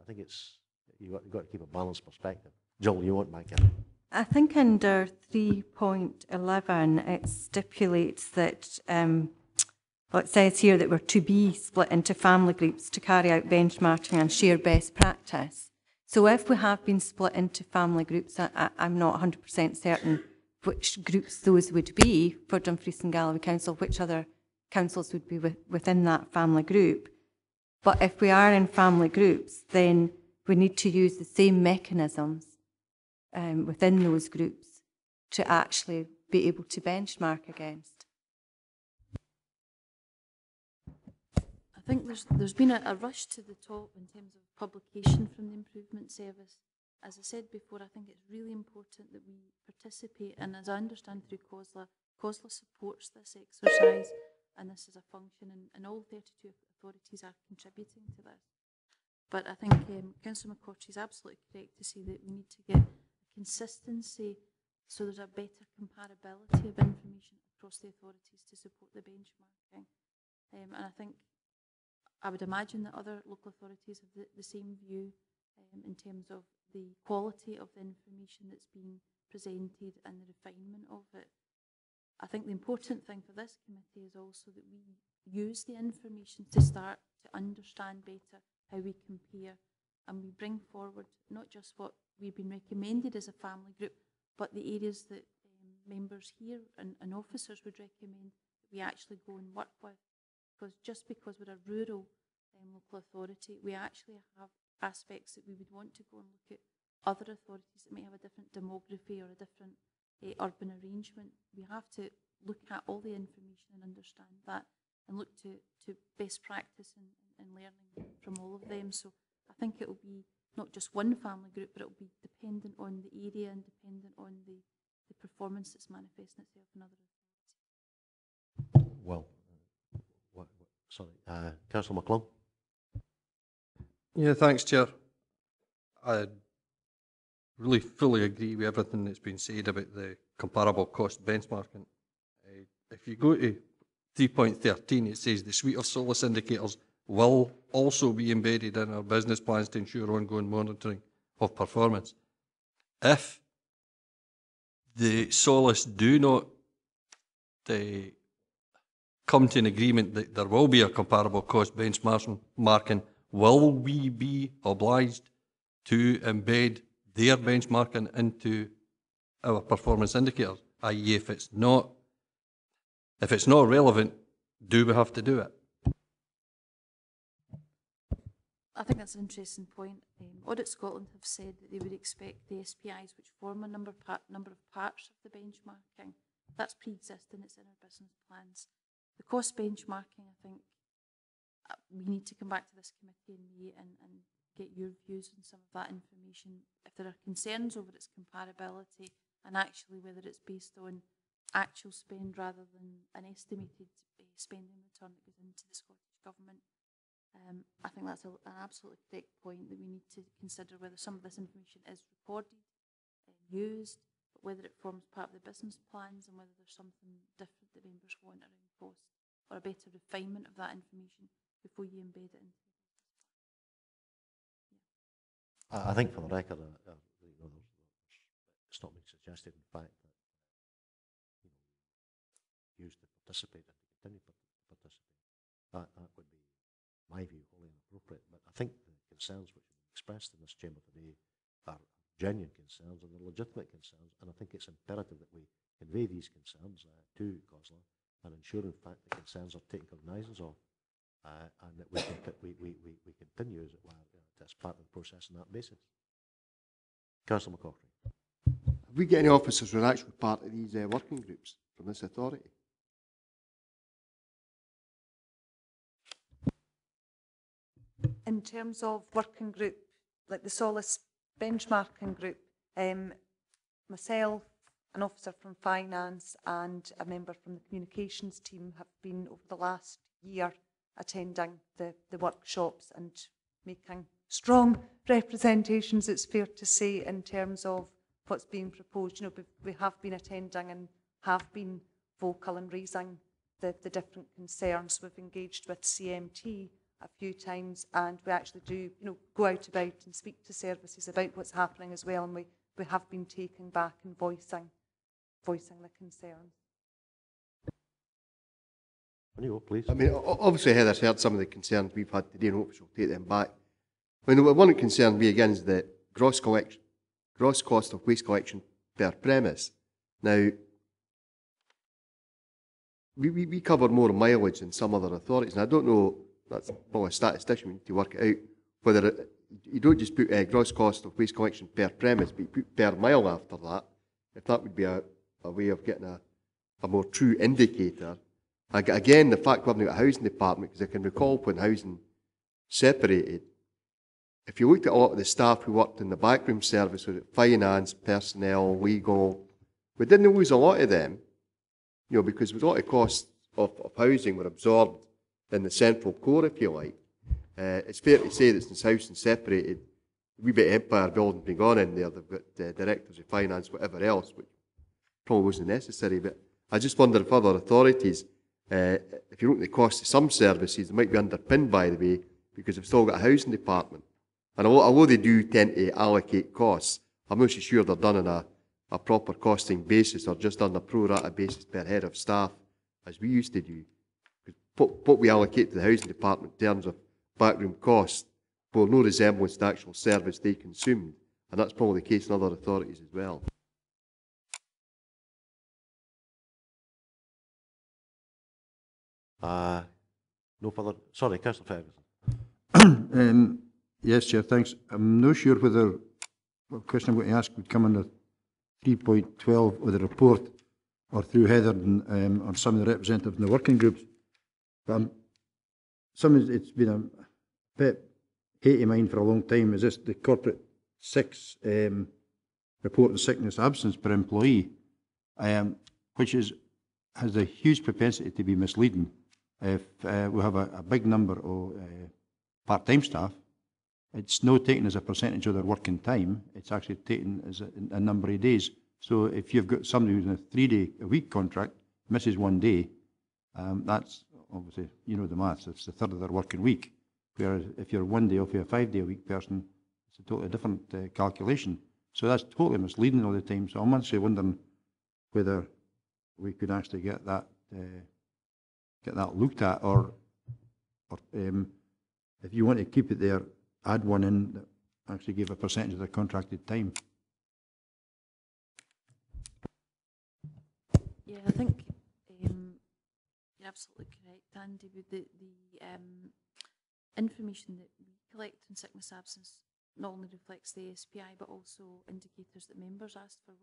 think it's you've got to keep a balanced perspective. Joel, you want back in? I think under 3.11 it stipulates that well, it says here that we're to be split into family groups to carry out benchmarking and share best practice. So if we have been split into family groups, I'm not 100% certain which groups those would be for Dumfries and Galloway Council, which other councils would be within that family group. But if we are in family groups, then we need to use the same mechanisms within those groups to actually be able to benchmark against. I think there's been a rush to the top in terms of publication from the Improvement Service. As I said before, I think it's really important that we participate, and as I understand through COSLA, COSLA supports this exercise, and this is a function, and all 32 authorities are contributing to this. But I think Councillor McCorty is absolutely correct to say that we need to get consistency so there's a better comparability of information across the authorities to support the benchmarking. And I think I would imagine that other local authorities have the same view in terms of the quality of the information that's being presented and the refinement of it. I think the important thing for this committee is also that we use the information to start to understand better how we compare, and we bring forward not just what we've been recommended as a family group, but the areas that members here and officers would recommend that we actually go and work with. Because just because we're a rural local authority, we actually have aspects that we would want to go and look at other authorities that may have a different demography or a different urban arrangement. We have to look at all the information and understand that and look to best practice and learning from all of them. So I think it will be not just one family group, but it will be dependent on the area and dependent on the performance that's manifesting itself in other authorities. Well, sorry, Councillor McClung. Yeah, thanks, Chair. I really fully agree with everything that's been said about the comparable cost benchmarking. If you go to 3.13, it says the suite of SOLACE indicators will also be embedded in our business plans to ensure ongoing monitoring of performance. If the SOLACE do not come to an agreement that there will be a comparable cost benchmarking, will we be obliged to embed their benchmarking into our performance indicators? I.e., if it's not relevant, do we have to do it? I think that's an interesting point. Audit Scotland have said that they would expect the SPIs, which form a number of parts of the benchmarking, that's pre-existing, it's in our business plans. The cost benchmarking, I think, we need to come back to this committee in May and get your views on some of that information. If there are concerns over its comparability and actually whether it's based on actual spend rather than an estimated spending return that goes into the Scottish Government, I think that's an absolutely correct point, that we need to consider whether some of this information is recorded used, but whether it forms part of the business plans and whether there's something different that members want around cost or a better refinement of that information before you embed it into the business plan. I think for the record, it's not been suggested, in fact, that used to participate and to continue to participate. That would be, my view, wholly inappropriate. But I think the concerns which have been expressed in this chamber today are genuine concerns and they're legitimate concerns. And I think it's imperative that we convey these concerns to COSLA and ensure, in fact, the concerns are taken cognizance of and that we continue, as it were, as part of the process on that basis. Councillor McCauley. Have we got any officers who are actually part of these working groups from this authority? In terms of working group, like the SOLACE benchmarking group, myself, an officer from finance and a member from the communications team have been over the last year attending the workshops and making strong representations, it's fair to say, in terms of what's being proposed. You know, we have been attending and have been vocal in raising the different concerns. We've engaged with CMT a few times, and we actually do, you know, go out about and speak to services about what's happening as well, and we have been taking back and voicing the concerns. Please. I mean, obviously Heather's heard some of the concerns we've had today and hopefully she'll take them back. I mean, the one that concerns me again is the gross cost of waste collection per premise. Now, we cover more mileage than some other authorities, and I don't know, that's probably a statistician, we need to work it out, whether you don't just put gross cost of waste collection per premise, but you put per mile after that, if that would be a way of getting a more true indicator. Again, the fact we haven't got a housing department, because I can recall when housing separated, if you looked at a lot of the staff who worked in the backroom service, with finance, personnel, legal, we didn't lose a lot of them, you know, because a lot of costs of housing were absorbed in the central core, if you like. It's fair to say that since housing separated, a wee bit of empire building being gone in there, they've got directors of finance, whatever else, which probably wasn't necessary. But I just wonder if other authorities, if you look at the cost of some services, they might be underpinned, by the way, because they've still got a housing department. And although they do tend to allocate costs, I'm not so sure they're done on a proper costing basis or just on a pro rata basis per head of staff, as we used to do. What we allocate to the housing department in terms of backroom costs bore no resemblance to the actual service they consumed, and that's probably the case in other authorities as well. No further. Sorry, Councillor Ferguson. Yes, Chair, thanks. I'm not sure whether the question I'm going to ask would come under 3.12 of the report or through Heather and, or some of the representatives in the working groups. But it's been a pet hate of mine for a long time, is this the corporate 6 report on sickness absence per employee, which has a huge propensity to be misleading. If we have a big number of part-time staff, it's not taken as a percentage of their working time, it's actually taken as a number of days. So if you've got somebody who's in a 3-day-a-week contract, misses 1 day, that's obviously, you know the maths, it's a third of their working week. Whereas if you're 1 day off a 5-day-a-week person, it's a totally different calculation. So that's totally misleading all the time. So I'm actually wondering whether we could actually get that looked at, or if you want to keep it there, add one in that actually give a percentage of the contracted time. Yeah, I think you're absolutely correct, Andy. With the information that we collect on sickness absence not only reflects the SPI, but also indicators that members asked for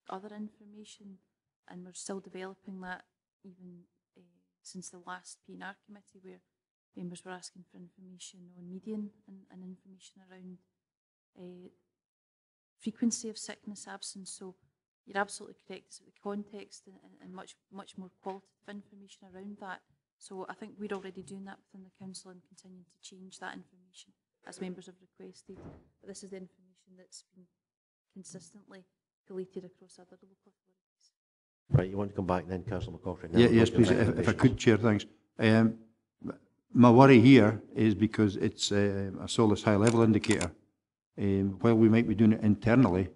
other information, and we're still developing that even since the last P&R committee, where members were asking for information on median and information around frequency of sickness absence. So you're absolutely correct. It's the context and much more qualitative information around that. So I think we're already doing that within the council and continuing to change that information as members have requested. But this is the information that's been consistently collated across other local authorities. Right, you want to come back then, Councillor McCauley? Yeah, yes, please, if I could, Chair, thanks. My worry here is because it's a SOLACE high-level indicator. While we might be doing it internally,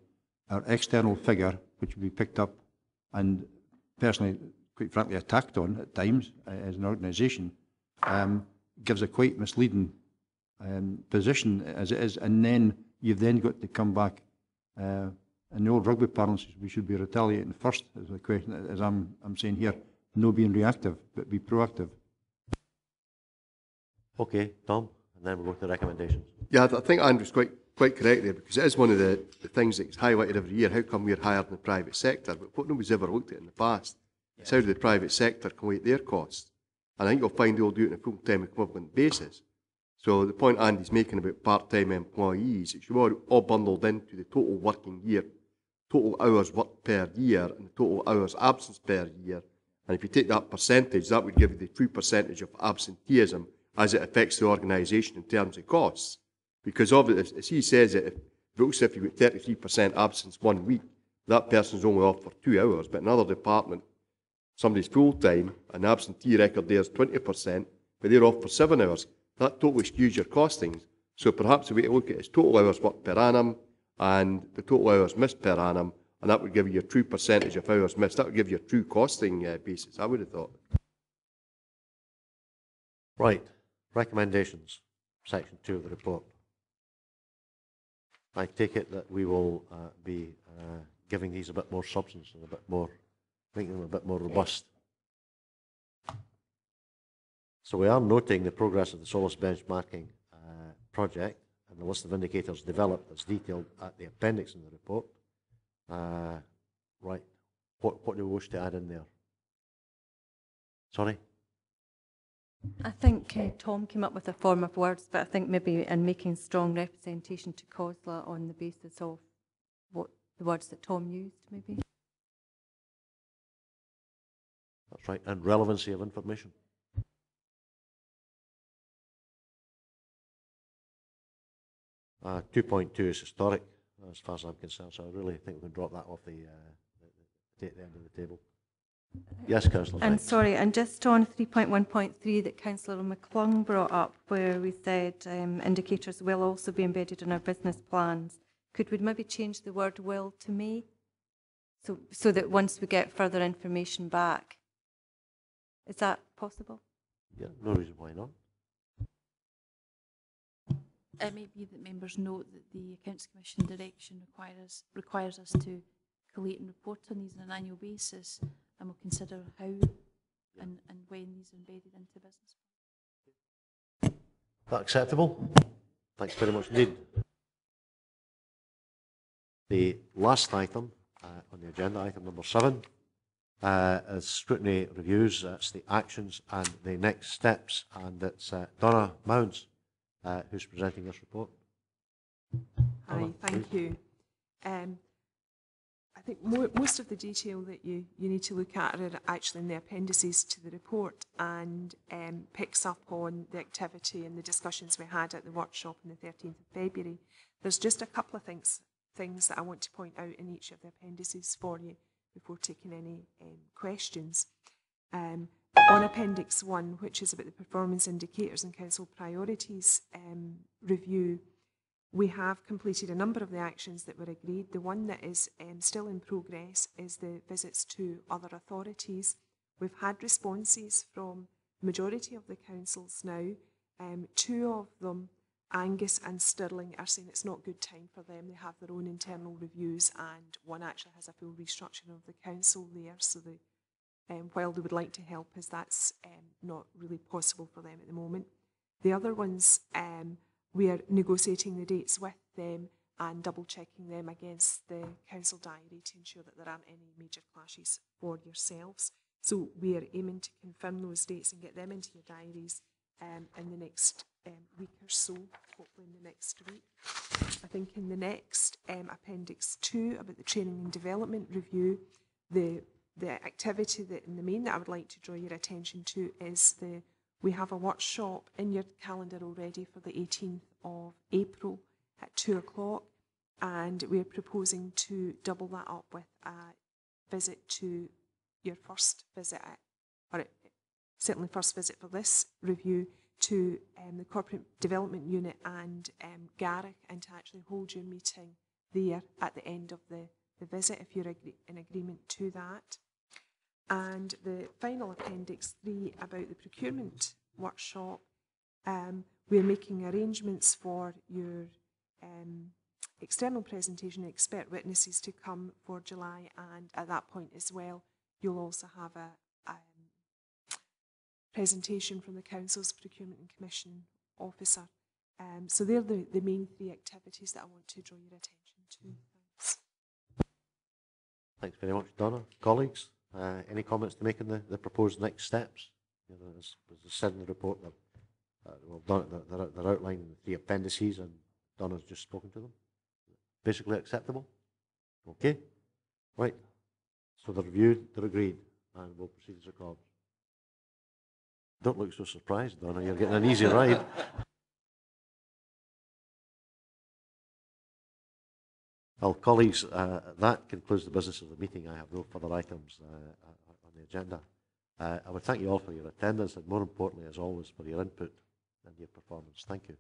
our external figure, which will be picked up and personally, quite frankly, attacked on at times as an organisation, gives a quite misleading position as it is. And then you've then got to come back. In the old rugby parlance, we should be retaliating first, is the question, as I'm saying here. No being reactive, but be proactive. Okay, Tom, and then we'll go to the recommendations. Yeah, I think Andrew's quite correct there, because it is one of the things that gets highlighted every year. How come we're higher than the private sector? But what nobody's ever looked at in the past is how do the private sector collate their costs? And I think you'll find they'll do it on a full-time equivalent basis. So the point Andy's making about part-time employees, it's all bundled into the total working year, total hours worked per year, and the total hours absence per year. And if you take that percentage, that would give you the true percentage of absenteeism as it affects the organisation in terms of costs. Because obviously, as he says it, if you've got 33% absence 1 week, that person's only off for 2 hours. But in another department, somebody's full-time, and the absentee record there is 20%, but they're off for 7 hours. That totally skews your costings. So perhaps the way to look at it is total hours worked per annum and the total hours missed per annum, and that would give you your true percentage of hours missed. That would give you a true costing basis, I would have thought. Right, recommendations, section 2 of the report. I take it that we will be giving these a bit more substance and a bit more, making them a bit more robust. So we are noting the progress of the SOLACE benchmarking project and the list of indicators developed as detailed at the appendix in the report. Right, what do we wish to add in there? Sorry? I think Tom came up with a form of words, but I think maybe in making strong representation to COSLA on the basis of what the words that Tom used, maybe. That's right, and relevancy of information. Uh, 2.2 is historic, as far as I'm concerned, so I really think we can drop that off the end of the table. Yes, Councillor. And sorry, and just on 3.1.3 that Councillor McClung brought up, where we said indicators will also be embedded in our business plans, could we maybe change the word will to may? So that once we get further information back, is that possible? Yeah, no reason why not. It may be that members note that the Accounts Commission direction requires us to collate and report on these on an annual basis, and we'll consider how and when these are embedded into the business. Is that acceptable? Thanks very much indeed. The last item on the agenda, item number 7, is scrutiny reviews. It's the actions and the next steps, and it's Donna Mounds who's presenting this report. Hi, thank you. I think most of the detail that you need to look at are actually in the appendices to the report, and picks up on the activity and the discussions we had at the workshop on the 13th of February. There's just a couple of things that I want to point out in each of the appendices for you before taking any questions. On Appendix 1, which is about the performance indicators and council priorities review, we have completed a number of the actions that were agreed. The one that is still in progress is the visits to other authorities. We've had responses from the majority of the councils now. 2 of them, Angus and Stirling, are saying it's not good time for them. They have their own internal reviews, and one actually has a full restructuring of the council there. So while they would like to help us, that's not really possible for them at the moment. The other ones, we are negotiating the dates with them and double-checking them against the council diary to ensure that there aren't any major clashes for yourselves. So we are aiming to confirm those dates and get them into your diaries in the next week or so, hopefully in the next week. I think in the next Appendix 2, about the training and development review, the activity that in the main that I would like to draw your attention to is we have a workshop in your calendar already for the 18th of April at 2 o'clock, and we're proposing to double that up with a visit to your first visit, certainly first visit for this review, to the Corporate Development Unit and Garrick, and to actually hold your meeting there at the end of the visit, if you're in agreement to that. And the final Appendix 3 about the procurement workshop, we're making arrangements for your external presentation, expert witnesses to come for July, and at that point as well, you'll also have a presentation from the Council's Procurement and Commission Officer. So they're the main 3 activities that I want to draw your attention to. Thanks. Thanks very much, Donna. Colleagues, any comments to make on the proposed next steps? You know, as said in the report, they're outlining the 3 appendices, and Donna's just spoken to them. Basically acceptable? Okay. Right. So they're reviewed, they're agreed, and we'll proceed as records. Don't look so surprised, Donna. You're getting an easy ride. Well, colleagues, that concludes the business of the meeting. I have no further items on the agenda. I would thank you all for your attendance, and more importantly, as always, for your input and your performance. Thank you.